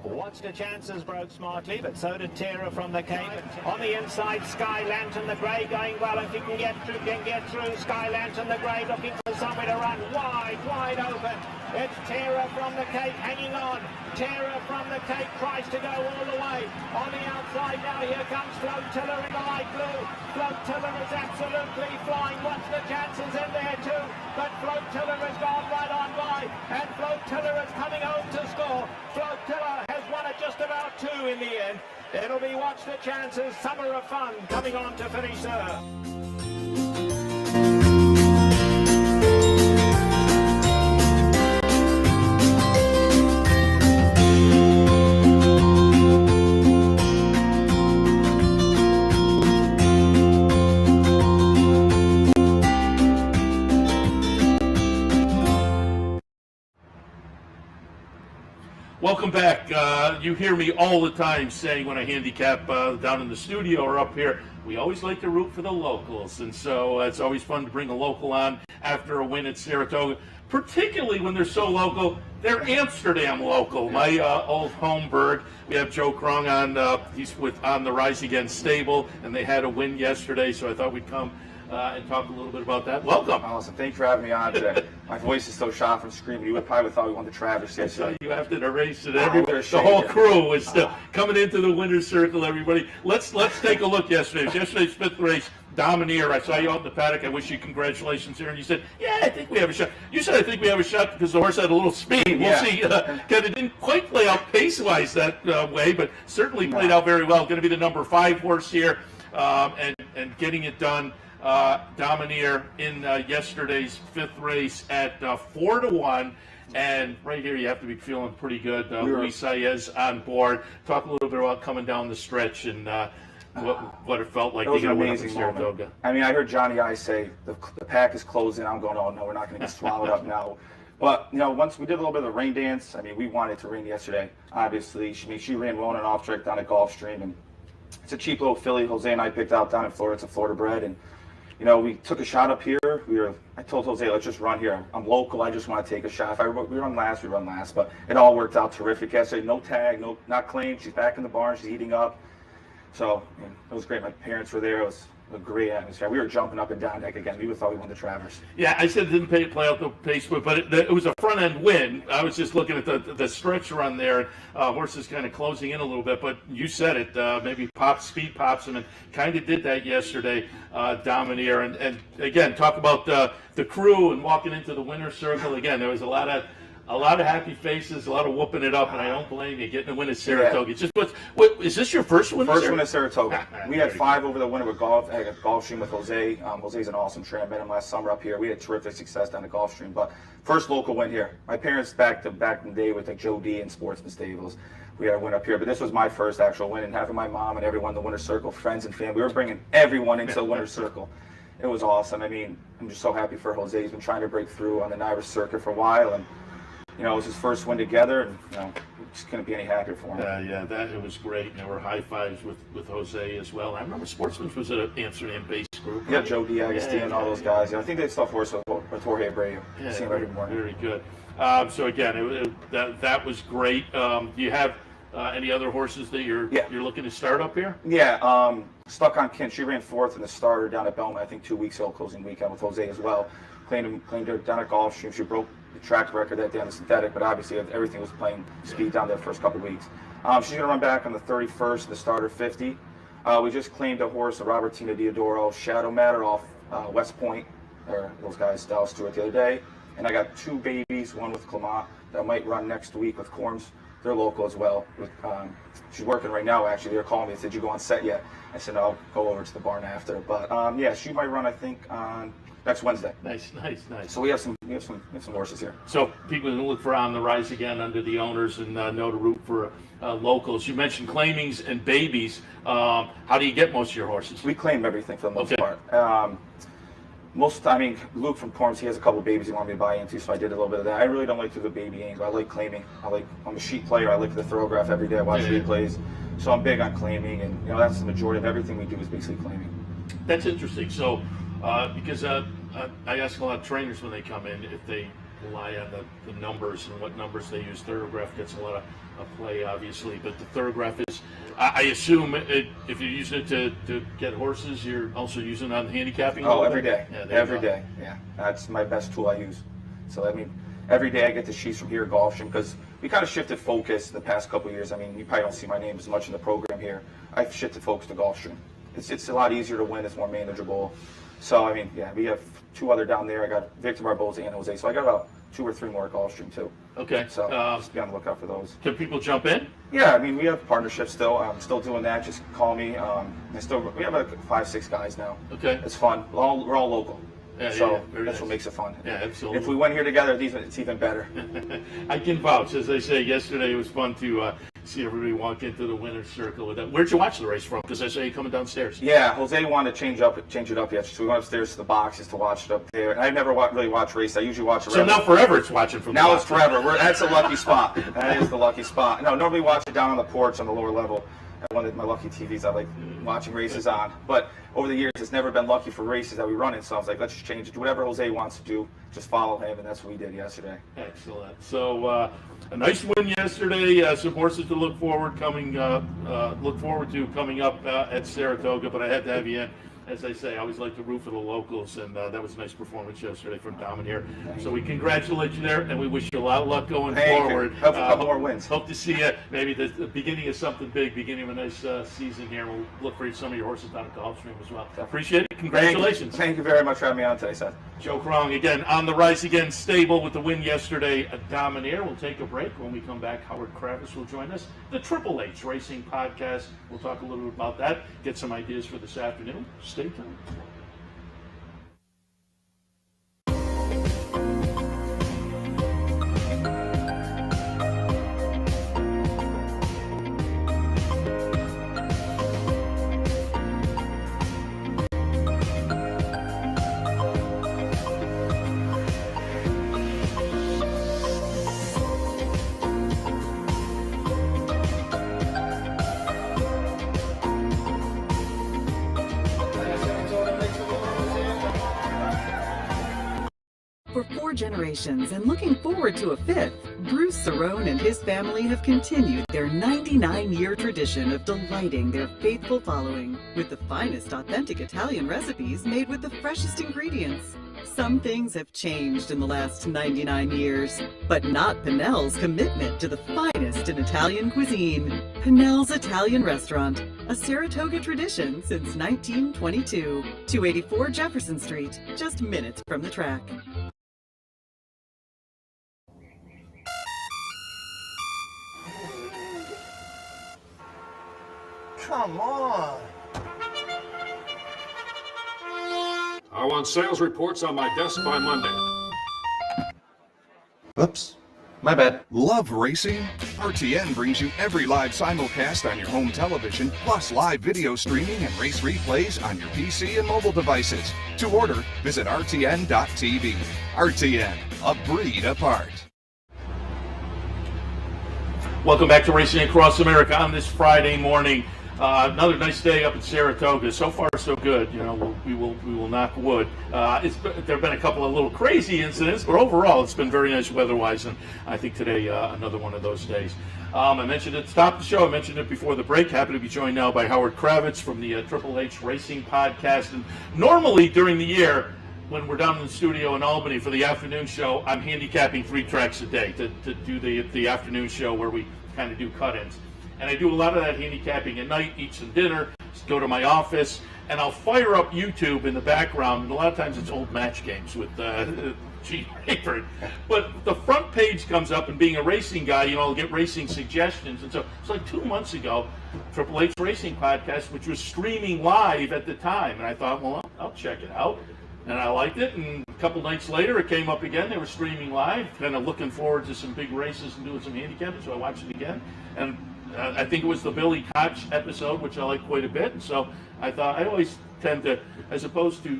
Watched the chances, broke smartly, but so did Tara from the Cape. On the inside, Sky Lantern, the Grey going well. If he can get through. Sky Lantern, the Grey looking for somewhere to run. Wide open. It's Tara from the Cape hanging on. Tara from the Cape tries to go all the way. On the outside now, here comes Flotilla in the light blue. Flotilla is absolutely flying. Watch the chances in there too. But Flotilla has gone right on by. And Flotilla is coming home to score. Flotilla has won it just about 2 in the end. It'll be Watch the Chances, Summer of Fun coming on to finish third. Welcome back. You hear me all the time saying when I handicap down in the studio or up here, we always like to root for the locals. And so it's always fun to bring a local on after a win at Saratoga, particularly when they're so local. They're Amsterdam local. My old home burg. We have Joe Krong on. He's with On the Rise Again stable, and they had a win yesterday, so I thought we'd come and talk a little bit about that. Welcome. Awesome. Thanks for having me on today. My voice is so shot from screaming. You would probably thought we won the Travers yesterday. You after the race, and the whole crew was coming into the winner's circle. Everybody, let's take a look yesterday's fifth race. Domineer, I saw you out in the paddock. I wish you congratulations here. And you said, yeah, I think we have a shot. You said, I think we have a shot because the horse had a little speed. We'll see. It didn't quite play out pace-wise that way, but certainly played out very well. Going to be the number 5 horse here and getting it done. Domineer in yesterday's 5th race at 4-1. And right here, you have to be feeling pretty good. Luis Saez on board. Talk a little bit about coming down the stretch and what it felt like. It was an amazing moment. I mean, I heard Johnny I say the pack is closing. I'm going, oh no, we're not going to get swallowed up now. But you know, once we did a little bit of the rain dance, I mean, we wanted to rain yesterday. Obviously, she ran well on an off track down at Gulfstream, and it's a cheap little filly. Jose and I picked out down in Florida. It's a Florida bred, and you know, we took a shot up here. I told Jose, let's just run here. I'm local. I just want to take a shot. If we run last, we run last. But it all worked out terrific yesterday. No tag, not claimed. She's back in the barn. She's eating up. So it was great. My parents were there. It was a great atmosphere. We were jumping up and down deck again. We thought we won the Travers. Yeah, I said it didn't play out the pace, but it was a front end win. I was just looking at the stretch run there. Horses kind of closing in a little bit, but you said it. Maybe speed pops them, and kind of did that yesterday. Domineer, and again, talk about the crew and walking into the winner's circle. Again, there was a lot of A lot of happy faces, a lot of whooping it up, and I don't blame you. Getting a win at Saratoga. Just what is this your first win? First win at Saratoga. We had 5 over the winter with golf. I had a golf stream with Jose. Jose's an awesome trainer. I met him last summer up here. We had terrific success down the golf stream. But first local win here. My parents back in the day with like Joe D and Sportsman Stables. We had a win up here, but this was my first actual win, and having my mom and everyone in the winner's circle, friends and family, we were bringing everyone into the winner's circle. It was awesome. I mean, I'm just so happy for Jose. He's been trying to break through on the NYTHA circuit for a while, and you know, it was his first win together, and you know, just couldn't be any happier for him. It was great. And there were high fives with Jose as well. I remember Sportsman was an Amsterdam-based group. Right? Yeah, Joe D, Agostino, and all those guys. I think they still horse with Jorge Abreu. Yeah, see him every morning. Very good. So again, that was great. Do you have any other horses that you're looking to start up here? Yeah, Stuck on Kent. She ran 4th in the starter down at Belmont, I think 2 weeks ago, closing weekend with Jose as well. Claimed her down at Gulfstream. She broke the track record that day on the synthetic, but obviously everything was playing speed down there the first couple of weeks. She's going to run back on the 31st, the starter 50. We just claimed a horse, a Robertina Diodoro Shadow Matter off West Point, or those guys, Dallas Stewart, the other day. And I got 2 babies, one with Clement that might run next week with Corms. They're local as well. She's working right now, actually. They're calling me. They said, "You go on set yet?" I said, "No, I'll go over to the barn after." But yeah, she might run, I think, on next Wednesday. Nice. So we have some horses here. So people can look for On the Rise again under the owners and know to root for locals. You mentioned claimings and babies. How do you get most of your horses? We claim everything for the most part. Luke from Corms, he has a couple babies he wanted me to buy into, so I did a little bit of that. I really don't like to do the baby angle. I like claiming. I'm a sheet player. I look at the Thoroughgraph every day. I watch replays. So I'm big on claiming, and you know that's the majority of everything we do is basically claiming. That's interesting. So because I ask a lot of trainers when they come in if they rely on the numbers and what numbers they use. Thoroughgraph gets a lot of play, obviously, but the Thoroughgraph is, I assume, if you're using it to get horses, you're also using it on handicapping? Oh, every day. Every day. Yeah, that's my best tool I use. So, I mean, every day I get the sheets from here at Gulfstream because we kind of shifted focus the past couple of years. I mean, you probably don't see my name as much in the program here. I've shifted focus to Gulfstream. It's a lot easier to win. It's more manageable. So, I mean, yeah, we have 2 other down there. I got Victor Barboza and Jose. So I got about 2 or 3 more at Gulfstream too. Okay. So just be on the lookout for those. Can people jump in? Yeah, I mean, we have partnerships still. I'm still doing that. Just call me. We have like 5-6 guys now. Okay. It's fun. We're all local. Yeah, so that's nice. What makes it fun. Yeah, absolutely. If we went here together, it's even better. I can vouch. As I say, yesterday it was fun to see everybody walk into the winner's circle with that. Where'd you watch the race from? Because I saw you coming downstairs. Yeah, Jose wanted to change it up yesterday, so we went upstairs to the boxes to watch it up there. And I've never really watched race. I usually watch it. So now forever it's watching from the Now boxes. It's forever. That's a lucky spot. That is the lucky spot. No, normally watch it down on the porch on the lower level. One of my lucky TVs I like watching races on. But over the years, it's never been lucky for races that we run in. So I was like, let's just change it. Do whatever Jose wants to do. Just follow him, and that's what we did yesterday. Excellent. So a nice win yesterday. Some horses to look forward to coming up at Saratoga. But I had to have you in. As I say, I always like to root for the locals, and that was a nice performance yesterday from Dom here. So we congratulate you there, and we wish you a lot of luck going forward. Hope a couple more wins. Hope to see you maybe the beginning of something big, beginning of a nice season here. We'll look for some of your horses down at Gulfstream as well. Appreciate it. Congratulations. Thank you very much for having me on today, Seth. Joe Krong, again, on the rise again, stable with the win yesterday at Dominaire. We'll take a break. When we come back, Howard Kravets will join us. The HHH Racing Podcst. We'll talk a little bit about that, get some ideas for this afternoon. Stay tuned. For 4 generations and looking forward to a 5th, Bruce Cerrone and his family have continued their 99-year tradition of delighting their faithful following with the finest authentic Italian recipes made with the freshest ingredients. Some things have changed in the last 99 years, but not Pinnell's commitment to the finest in Italian cuisine. Pinnell's Italian Restaurant, a Saratoga tradition since 1922. 284 Jefferson Street, just minutes from the track. come on. I want sales reports on my desk by Monday. Oops. My bad. Love racing? RTN brings you every live simulcast on your home television, plus live video streaming and race replays on your PC and mobile devices. To order, visit rtn.tv. RTN, a breed apart. Welcome back to Racing Across America on this Friday morning. Another nice day up in Saratoga. So far, so good. You know, we will knock wood. There have been a couple of little crazy incidents, but overall, it's been very nice weather-wise, and I think today another one of those days. I mentioned at the top of the show. I mentioned it before the break. Happy to be joined now by Howard Kravets from the HHH Racing Podcst. And normally during the year, when we're down in the studio in Albany for the afternoon show, I'm handicapping 3 tracks a day to do the afternoon show where we kind of do cut-ins. And I do a lot of that handicapping at night, eat some dinner, go to my office, and I'll fire up YouTube in the background. And a lot of times it's old match games with Gene Rayford. But the front page comes up, and being a racing guy, you know, I'll get racing suggestions. And so it's like 2 months ago, HHH Racing Podcst, which was streaming live at the time. And I thought, well, I'll check it out. And I liked it, and a couple nights later it came up again. They were streaming live, kind of looking forward to some big races and doing some handicapping, so I watched it again. And I think it was the Billy Koch episode, which I like quite a bit. And so I thought, I always tend to, as opposed to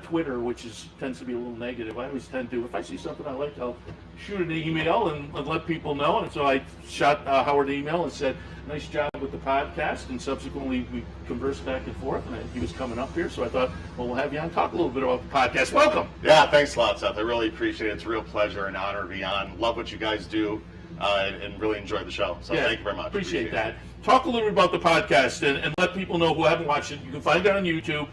Twitter, which tends to be a little negative, I always tend to, if I see something I like, I'll shoot an email and let people know. And so I shot Howard an email and said, nice job with the podcast. And subsequently, we conversed back and forth, and he was coming up here. So I thought, well, we'll have you on, talk a little bit about the podcast. Welcome. Yeah, thanks a lot, Seth. I really appreciate it. It's a real pleasure and honor to be on. Love what you guys do. And really enjoyed the show. So thank you very much. Appreciate that. Talk a little bit about the podcast and let people know who haven't watched it. You can find it on YouTube.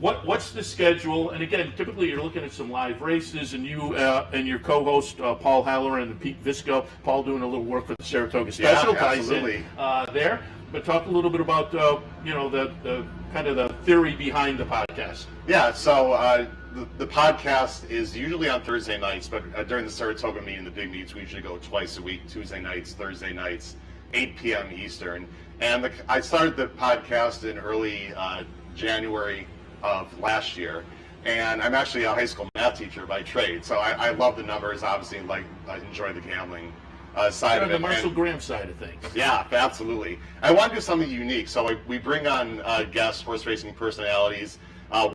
What's the schedule? And again, typically you're looking at some live races, and you and your co-host Paul Halloran and Pete Visco. Paul doing a little work for the Saratoga Special. Yeah, absolutely. There. But talk a little bit about the kind of the theory behind the podcast. Yeah. So. The podcast is usually on Thursday nights, but during the Saratoga meeting, the big meets, we usually go twice a week, Tuesday nights, Thursday nights, 8 p.m. Eastern. And I started the podcast in early January of last year. And I'm actually a high school math teacher by trade, so I love the numbers, obviously, I enjoy the gambling side of it. The Marshall Graham side of things. Yeah, absolutely. I want to do something unique, so we bring on guest horse racing personalities.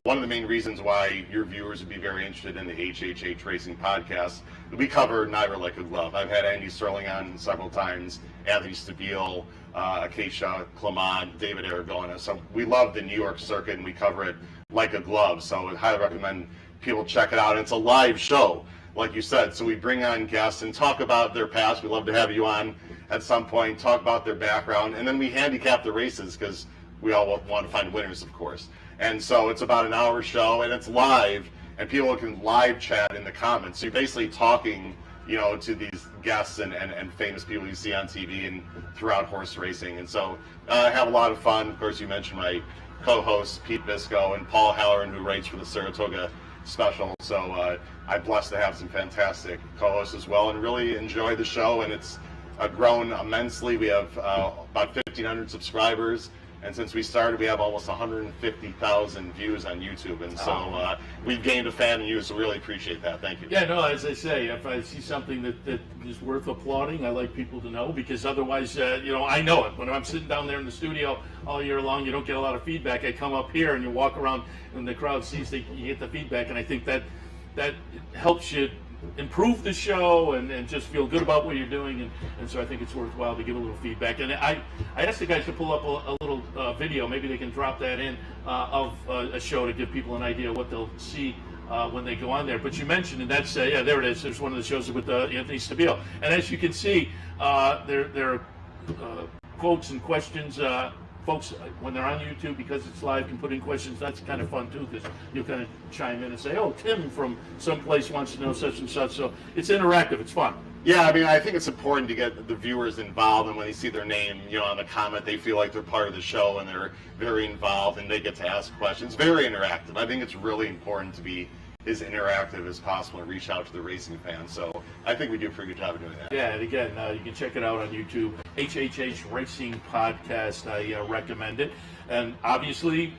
One of the main reasons why your viewers would be very interested in the HHH Racing Podcast, we cover NYTHA like a glove. I've had Andy Sterling on several times, Anthony Stabile, Acacia Clement, David Aragona. So we love the New York circuit, and we cover it like a glove. So I highly recommend people check it out. And it's a live show, like you said. So we bring on guests and talk about their past. We'd love to have you on at some point, talk about their background, and then we handicap the races because we all want to find winners, of course. And so it's about an hour show, and it's live, and people can live chat in the comments. So you're basically talking, to these guests and famous people you see on TV and throughout horse racing. And so I have a lot of fun. Of course, you mentioned my co-hosts, Pete Visco and Paul Halloran, who writes for the Saratoga Special. So I'm blessed to have some fantastic co-hosts as well, and really enjoy the show. And it's grown immensely. We have about 1,500 subscribers. And since we started, we have almost 150,000 views on YouTube. And so we've gained a fan in you, so really appreciate that. Thank you. Yeah, no, as I say, if I see something that is worth applauding, I like people to know, because otherwise, I know it. When I'm sitting down there in the studio all year long, you don't get a lot of feedback. I come up here and you walk around and the crowd sees that you get the feedback. And I think that helps you improve the show and just feel good about what you're doing, and so I think it's worthwhile to give a little feedback. And I asked the guys to pull up a little video, maybe they can drop that in, of a show to give people an idea what they'll see when they go on there. But you mentioned, and that's there it is. There's one of the shows with Anthony Stabile, and as you can see, there are quotes and questions. Folks, when they're on YouTube, because it's live, can put in questions. That's kind of fun too, because you kind of chime in and say, "Oh, Tim from someplace wants to know such and such." So it's interactive. It's fun. Yeah, I mean, I think it's important to get the viewers involved, and when they see their name, on the comment, they feel like they're part of the show and they're very involved and they get to ask questions. Very interactive. I think it's really important to be as interactive as possible and reach out to the racing fans. So I think we do a pretty good job of doing that. Yeah, and again, you can check it out on YouTube, HHH Racing Podcast. I recommend it. And obviously,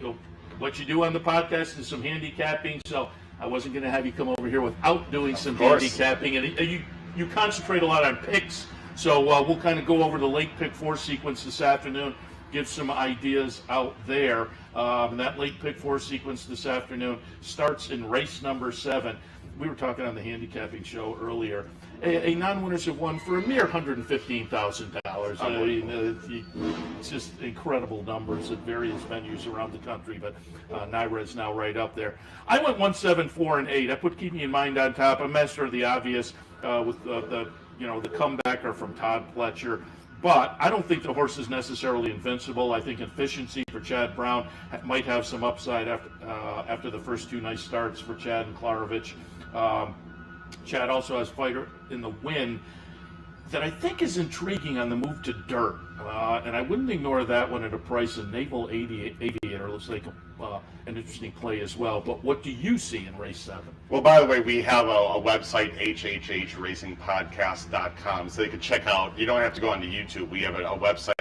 what you do on the podcast is some handicapping, so I wasn't going to have you come over here without doing some handicapping. And you concentrate a lot on picks, so we'll kind of go over the late pick 4 sequence this afternoon, give some ideas out there. And that late pick 4 sequence this afternoon starts in race number 7. We were talking on the handicapping show earlier. A non-winners have won for a mere $115,000. I mean, it's just incredible numbers at various venues around the country, but NYTHA is now right up there. I went 1, 7, 4, and 8. I put Keep Me in Mind on top. I'm master of the obvious with the comebacker from Todd Pletcher. But I don't think the horse is necessarily invincible. I think efficiency for Chad Brown might have some upside after the first 2 nice starts for Chad and Kravets. Chad also has fighter in the win that I think is intriguing on the move to dirt. And I wouldn't ignore that one at a price. And Naval Aviator looks like an interesting play as well. But what do you see in race 7? Well, by the way, we have a website, HHH Racing Podcst.com, so you can check out. You don't have to go onto YouTube. We have a website.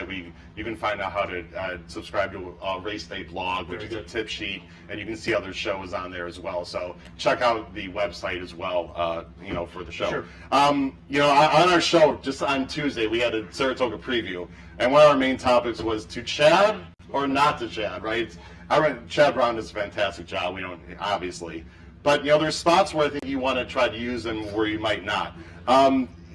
You can find out how to subscribe to a race day blog, which is a tip sheet, and you can see other shows on there as well. So check out the website as well, for the show. Sure. On our show, just on Tuesday, we had a Saratoga preview, and one of our main topics was to Chad or not to Chad, right? Chad Brown does a fantastic job. We don't, obviously. But, there's spots where I think you want to try to use them where you might not.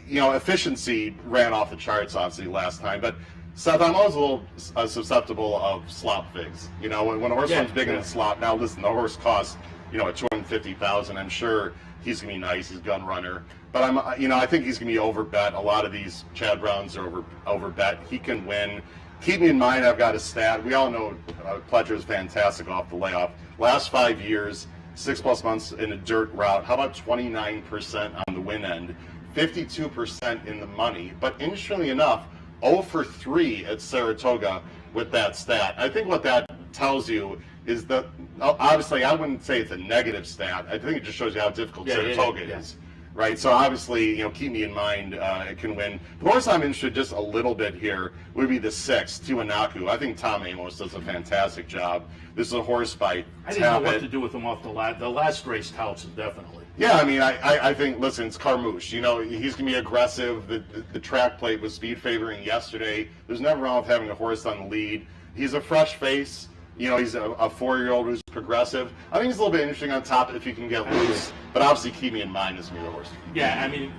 Efficiency ran off the charts, obviously, last time. But, Seth, I'm always a little susceptible of slop figs. When a horse runs big in the slop, now listen, the horse costs, $250,000. I'm sure he's going to be nice. He's a gun runner. But, I think he's going to be overbet. A lot of these Chad Browns are overbet. He can win. Keep me in mind, I've got a stat. We all know Pletcher is fantastic off the layoff. Last 5 years, 6+ months in a dirt route. How about 29% on the win end, 52% in the money? But interestingly enough, 0 for 3 at Saratoga with that stat. I think what that tells you is that, obviously, I wouldn't say it's a negative stat. I think it just shows you how difficult Saratoga is. Right, so obviously, Keep Me in Mind, it can win. The horse I'm interested just a little bit here would be the 6, Tiwanaku. I think Tom Amos does a fantastic job. This is a horse by I didn't know what to do with him off the last race. Touts him definitely. Yeah, I mean, I think, listen, it's Carmouche. He's going to be aggressive. The track plate was speed favoring yesterday. There's never wrong with having a horse on the lead. He's a fresh face. He's a 4-year-old who's progressive. I think he's a little bit interesting on top if he can get loose. But obviously, Keep Me in Mind is going to be the horse. Yeah, I mean,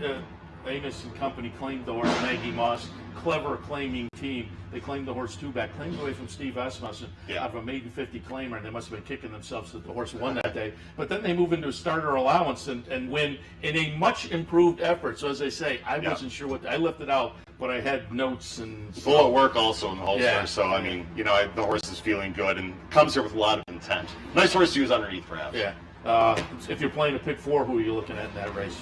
Amos and company claimed the horse. Maggie Moss, clever claiming team. They claimed the horse 2-back, claimed away from Steve Asmussen out of a maiden 50 claimer, and they must have been kicking themselves that the horse won that day. But then they move into a starter allowance and win in a much improved effort. So as I say, I wasn't sure I left it out, but I had notes and full of work also in the holster. So I mean, the horse is feeling good and comes here with a lot of intent. Nice horse to use underneath, perhaps. Yeah. If you're playing a pick 4, who are you looking at in that race?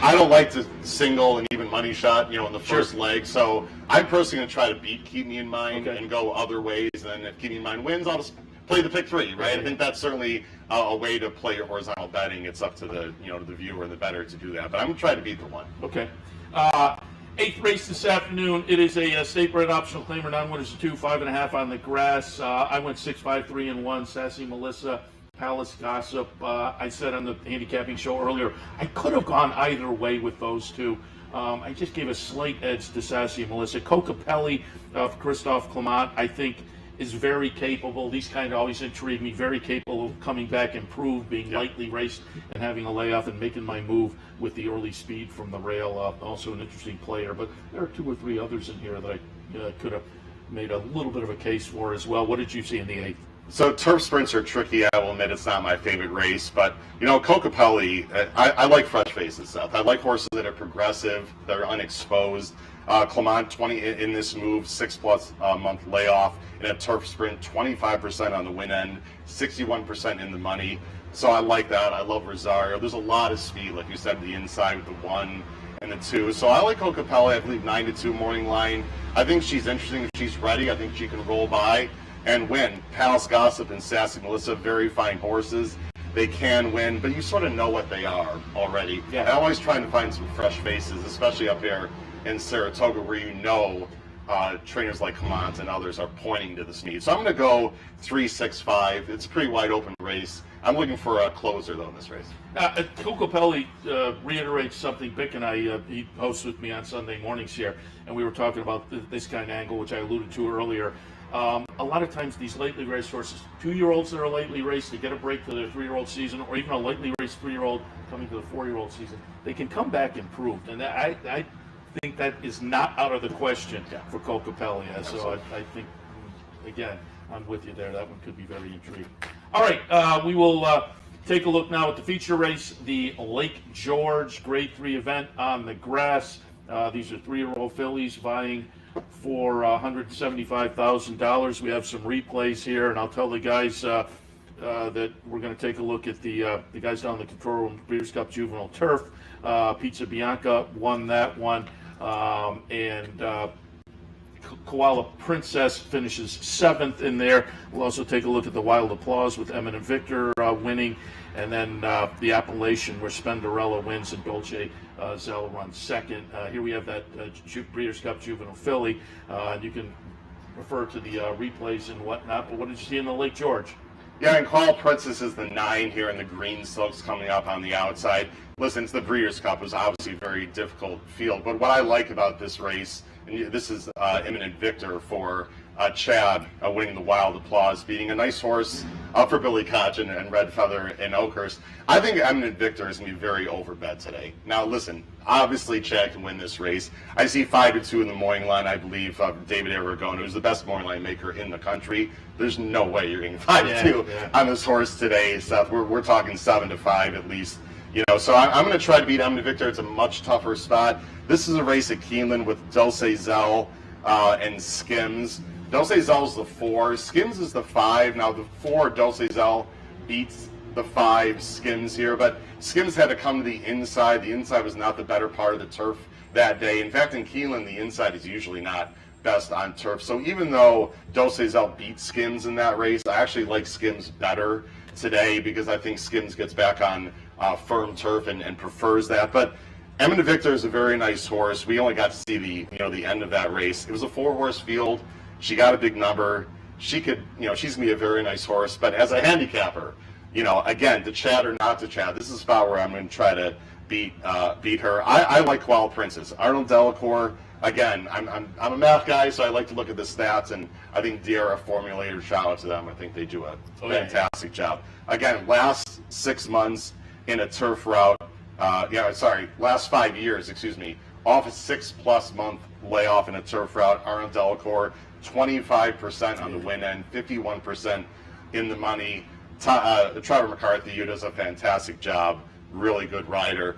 I don't like to single and even money shot, in the first leg. So I'm personally going to try to beat Keep Me in Mind and go other ways. And then if Keep Me in Mind wins, I'll just play the pick 3, right? I think that's certainly a way to play your horizontal betting. It's up to the the viewer and the bettor to do that. But I'm going to try to beat the 1. Okay. 8th race this afternoon. It is a state-bred optional claimer, non-winners of 2, 5.5 on the grass. I went 6, 5, 3, and 1. Sassy Melissa, Palace Gossip. I said on the handicapping show earlier, I could have gone either way with those two. I just gave a slight edge to Sassy Melissa. Kokapelli of Christophe Clement, I think, is very capable. These kind of always intrigue me. Very capable of coming back improved, being lightly raced and having a layoff and making my move with the early speed from the rail. Also an interesting player. But there are 2 or 3 others in here that I could have made a little bit of a case for as well. What did you see in the 8th? So turf sprints are tricky. I will admit it's not my favorite race, but Kokapelli, I like fresh faces, Seth. I like horses that are progressive, that are unexposed. Clement 20 in this move, 6+ month layoff in a turf sprint, 25% on the win end, 61% in the money. So I like that. I love Rosario. There's a lot of speed, like you said, the inside with the 1 and the 2. So I like Kokapelli. I believe 9-2 morning line. I think she's interesting. If she's ready, I think she can roll by and win. Palace Gossip and Sassy Melissa, very fine horses. They can win, but you sort of know what they are already. Yeah. I'm always trying to find some fresh faces, especially up there in Saratoga, where you know trainers like Clement and others are pointing to the speed. So I'm going to go 3-6-5. It's a pretty wide open race. I'm looking for a closer, though, in this race. Coco Pelli reiterates something. Bick and I, he hosts with me on Sunday mornings here, and we were talking about this kind of angle, which I alluded to earlier. A lot of times these lately raced horses, 2-year-olds that are lightly raced, they get a break to their 3-year-old season, or even a lightly raced 3-year-old coming to the 4-year-old season, they can come back improved. And I think that is not out of the question for Coco Pelli. So I think, again, I'm with you there. That one could be very intriguing. All right, we will take a look now at the feature race, the Lake George Grade 3 event on the grass. These are 3-year-old fillies vying for $175,000. We have some replays here, and I'll tell the guys that we're going to take a look at the guys down in the control room. Breeders' Cup Juvenile Turf. Pizza Bianca won that one, and Koala Princess finishes 7th in there. We'll also take a look at the Wild Applause with Eminent Victor winning, and then the Appalachian where Spenderella wins and Dolce Zell runs 2nd. Here we have that Breeders' Cup Juvenile filly, and you can refer to the replays and whatnot. But what did you see in the Lake George? Yeah, and Koala Princess is the 9 here, and the green silks coming up on the outside. Listen, it's the Breeders' Cup. It was obviously a very difficult field, but what I like about this race, and this is Imminent Victor for Chad winning the Wild Applause, beating a nice horse for Billy Koch and Red Feather and Oakhurst. I think Imminent Victor is going to be very overbet today. Now, listen, obviously Chad can win this race. I see 5-2 in the morning line, I believe, David Aragon, who's the best morning line maker in the country. There's no way you're getting 5-2 on this horse today, Seth. We're talking 7-5 at least. You know, so I'm going to try to beat Imminent Victor. It's a much tougher spot. This is a race at Keeneland with Dulce Zell and Skims. Dulce Zell's the 4. Skims is the 5. Now, the 4, Dulce Zell beats the 5 Skims here, but Skims had to come to the inside. The inside was not the better part of the turf that day. In fact, in Keeneland, the inside is usually not best on turf. So even though Dulce Zell beat Skims in that race, I actually like Skims better today because I think Skims gets back on firm turf and prefers that. But Eminent Victor is a very nice horse. We only got to see the end of that race. It was a 4-horse field. She got a big number. She could, she's gonna be a very nice horse. But as a handicapper, again, to Chad or not to Chad, this is a spot where I'm going to try to beat her. I like Koala Princess. Arnold Delacour. Again, I'm a math guy, so I like to look at the stats, and I think Diarra Formulator, shout out to them. I think they do a fantastic job. Again, last 6 months in a turf route, last 5 years, off a 6+ month layoff in a turf route. Arnold Delacour, 25% on the win end, 51% in the money. Trevor McCarthy, who does a fantastic job, really good rider.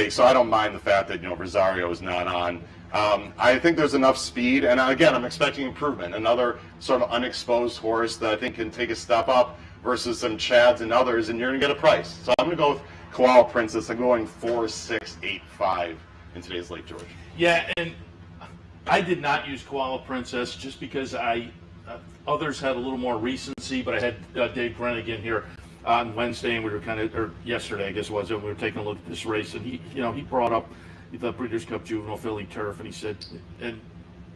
So I don't mind the fact that Rosario is not on. I think there's enough speed, and again, I'm expecting improvement. Another sort of unexposed horse that I think can take a step up versus some Chads and others, and you're going to get a price. So I'm going to go with Koala Princess. I'm going 4-6-8-5 in today's Lake George. Yeah, and I did not use Koala Princess just because others had a little more recency, but I had Dave Brennigan here on Wednesday, and we were or yesterday, I guess it was, and we were taking a look at this race, and he brought up the Breeders' Cup Juvenile Filly Turf, and he said, and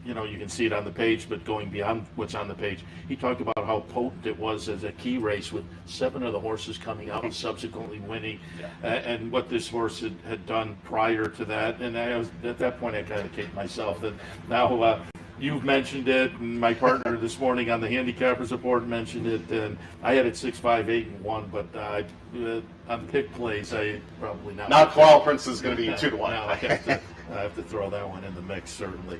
you can see it on the page, but going beyond what's on the page, he talked about how potent it was as a key race with 7 of the horses coming out and subsequently winning, and what this horse had done prior to that. And at that point, I kind of kicked myself. And now you've mentioned it, and my partner this morning on the Handicappers Report mentioned it, and I had it 6-5-8-1, but on pick plays, I probably not. Not Koala Princess is going to be 2-1. No, I have to throw that one in the mix, certainly.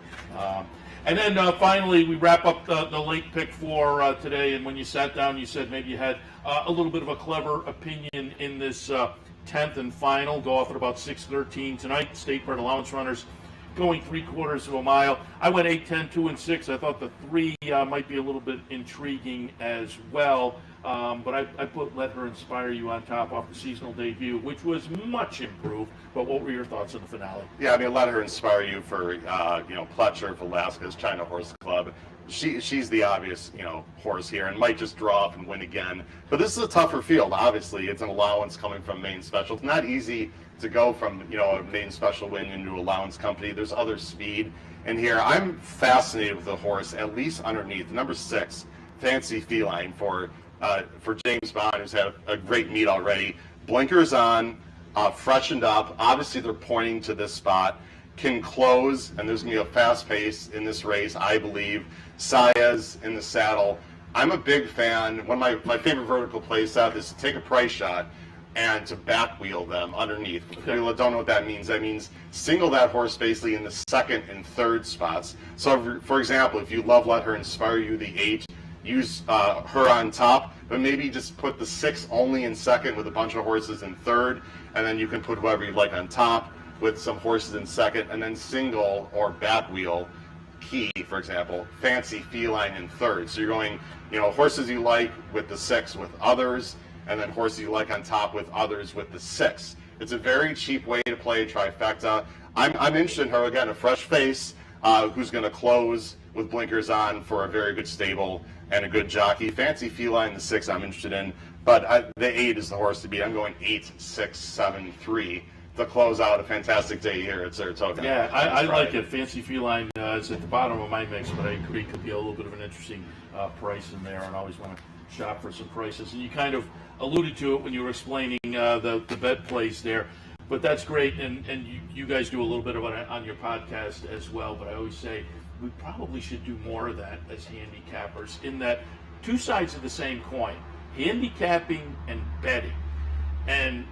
And then finally, we wrap up the late pick for today. And when you sat down, you said maybe you had a little bit of a clever opinion in this 10th and final. Go off at about 6:13 tonight. State bred allowance runners going 3/4 of a mile. I went 8, 10, 2, and 6. I thought the 3 might be a little bit intriguing as well. But I put Let Her Inspire You on top off the seasonal debut, which was much improved. But what were your thoughts on the finale? Yeah, I mean, Let Her Inspire You for, Pletcher, Velasquez, China Horse Club. She's the obvious, horse here and might just draw up and win again. But this is a tougher field, obviously. It's an allowance coming from Main Special. It's not easy to go from, a Main Special win into allowance company. There's other speed in here. I'm fascinated with the horse, at least underneath. Number 6, Fancy Feline for James Bond, who's had a great meet already. Blinkers on, freshened up. Obviously, they're pointing to this spot. Can close, and there's going to be a fast pace in this race, I believe. Saez in the saddle. I'm a big fan. One of my favorite vertical play set is to take a price shot and to back wheel them underneath. Okay. People don't know what that means. That means single that horse basically in the 2nd and 3rd spots. So, for example, if you love Let Her Inspire You, the 8, use her on top, but maybe just put the 6 only in 2nd with a bunch of horses in 3rd, and then you can put whoever you like on top with some horses in 2nd, and then single or back wheel Key, for example, Fancy Feline in 3rd. So you're going, horses you like with the 6 with others, and then horses you like on top with others with the 6. It's a very cheap way to play trifecta. I'm interested in her, again, a fresh face who's going to close with blinkers on for a very good stable and a good jockey. Fancy Feline, the 6, I'm interested in, but the 8 is the horse to beat. I'm going 8, 6, 7, 3 to close out a fantastic day here at Saratoga. Yeah, I like it. Fancy Feline is at the bottom of my mix, but I agree could be a little bit of an interesting price in there, and always want to shop for some prices. And you kind of alluded to it when you were explaining the bet plays there, but that's great. And you guys do a little bit of it on your podcast as well, but I always say we probably should do more of that as handicappers, in that two sides of the same coin, handicapping and betting. And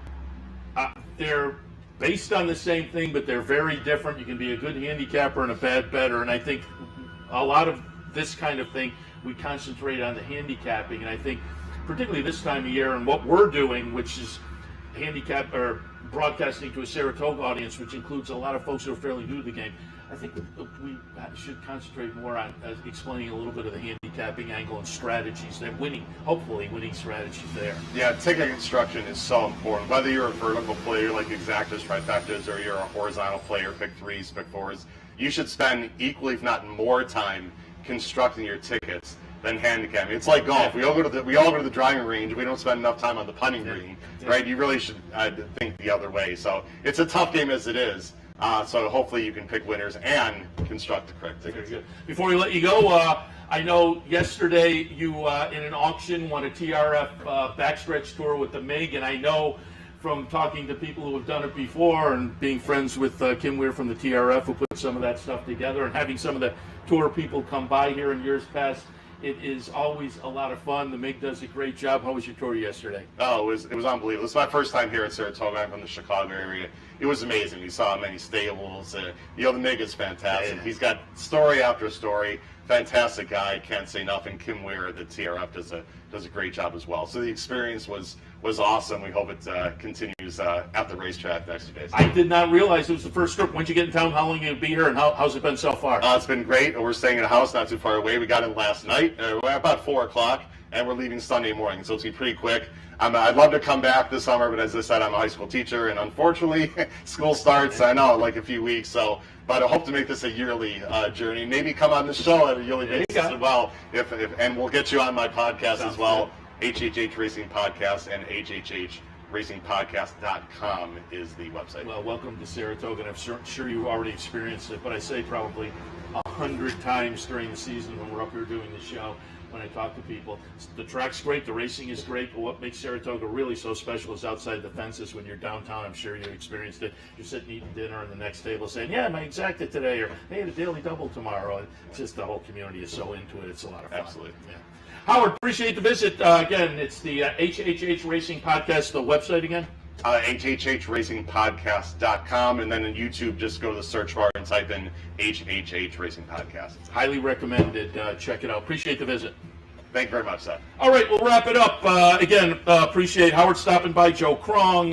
they're based on the same thing, but they're very different. You can be a good handicapper and a bad bettor, and I think a lot of this kind of thing, we concentrate on the handicapping, and I think particularly this time of year and what we're doing, which is handicap or broadcasting to a Saratoga audience, which includes a lot of folks who are fairly new to the game, I think we should concentrate more on explaining a little bit of the handicapping angle and strategies, and hopefully winning strategies there. Yeah, ticket construction is so important. Whether you're a vertical player like exactas, trifectas, or you're a horizontal player, pick 3s, pick 4s, you should spend equally, if not more, time constructing your tickets than handicapping. It's like golf. We all go to the driving range. We don't spend enough time on the putting green, right? You really should think the other way. So it's a tough game as it is. So hopefully you can pick winners and construct the correct tickets. Very good. Before we let you go, I know yesterday you in an auction won a TRF backstretch tour with the MIG, and I know from talking to people who have done it before and being friends with Kim Weir from the TRF, who put some of that stuff together, and having some of the tour people come by here in years past, it is always a lot of fun. The MIG does a great job. How was your tour yesterday? Oh, it was unbelievable. It's my first time here at Saratoga. I'm from the Chicago area. It was amazing. We saw many stables. The MIG is fantastic. He's got story after story. Fantastic guy. Can't say nothing. Kim Weir at the TRF does a great job as well. So the experience was awesome. We hope it continues at the racetrack next few days. I did not realize it was the first trip. When'd you get in town? How long are you going to be here? And how's it been so far? It's been great. We're staying at a house not too far away. We got in last night. We're about 4 o'clock, and we're leaving Sunday morning. So it's going to be pretty quick. I'd love to come back this summer, but as I said, I'm a high school teacher, and unfortunately, school starts, I know, like a few weeks. But I hope to make this a yearly journey. Maybe come on the show at a yearly basis as well. And we'll get you on my podcast as well. HHH Racing Podcst, and HHHRacingPodcast.com is the website. Well, welcome to Saratoga, and I'm sure you already experienced it, but I say probably 100 times during the season when we're up here doing the show, when I talk to people. The track's great, the racing is great, but what makes Saratoga really so special is outside the fences. When you're downtown, I'm sure you experienced it. You're sitting eating dinner in the next table saying, yeah, my exacta today, or hey, the daily double tomorrow. And it's just the whole community is so into it. It's a lot of fun. Absolutely. Yeah. Howard, appreciate the visit. Again, it's the HHH Racing Podcst, the website again? HHHRacingPodcast.com, and then in YouTube, just go to the search bar and type in HHH Racing Podcast. Highly recommended. Check it out. Appreciate the visit. Thank you very much, Seth. All right, we'll wrap it up. Again, appreciate Howard stopping by, Joe Krong,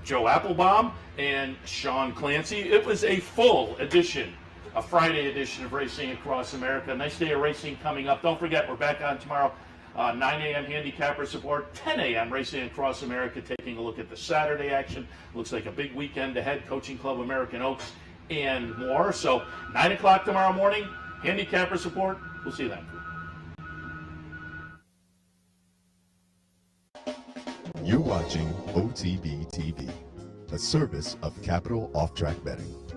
Joe Appelbaum, and Sean Clancy. It was a full edition, a Friday edition of Racing Across America. Nice day of racing coming up. Don't forget, we're back on tomorrow 9 a.m. handicapper support, 10 a.m. Racing Across America, taking a look at the Saturday action. Looks like a big weekend ahead, Coaching Club American Oaks and more. So 9 o'clock tomorrow morning, handicapper support. We'll see you then. You're watching OTB TV, a service of Capital Off-Track Betting.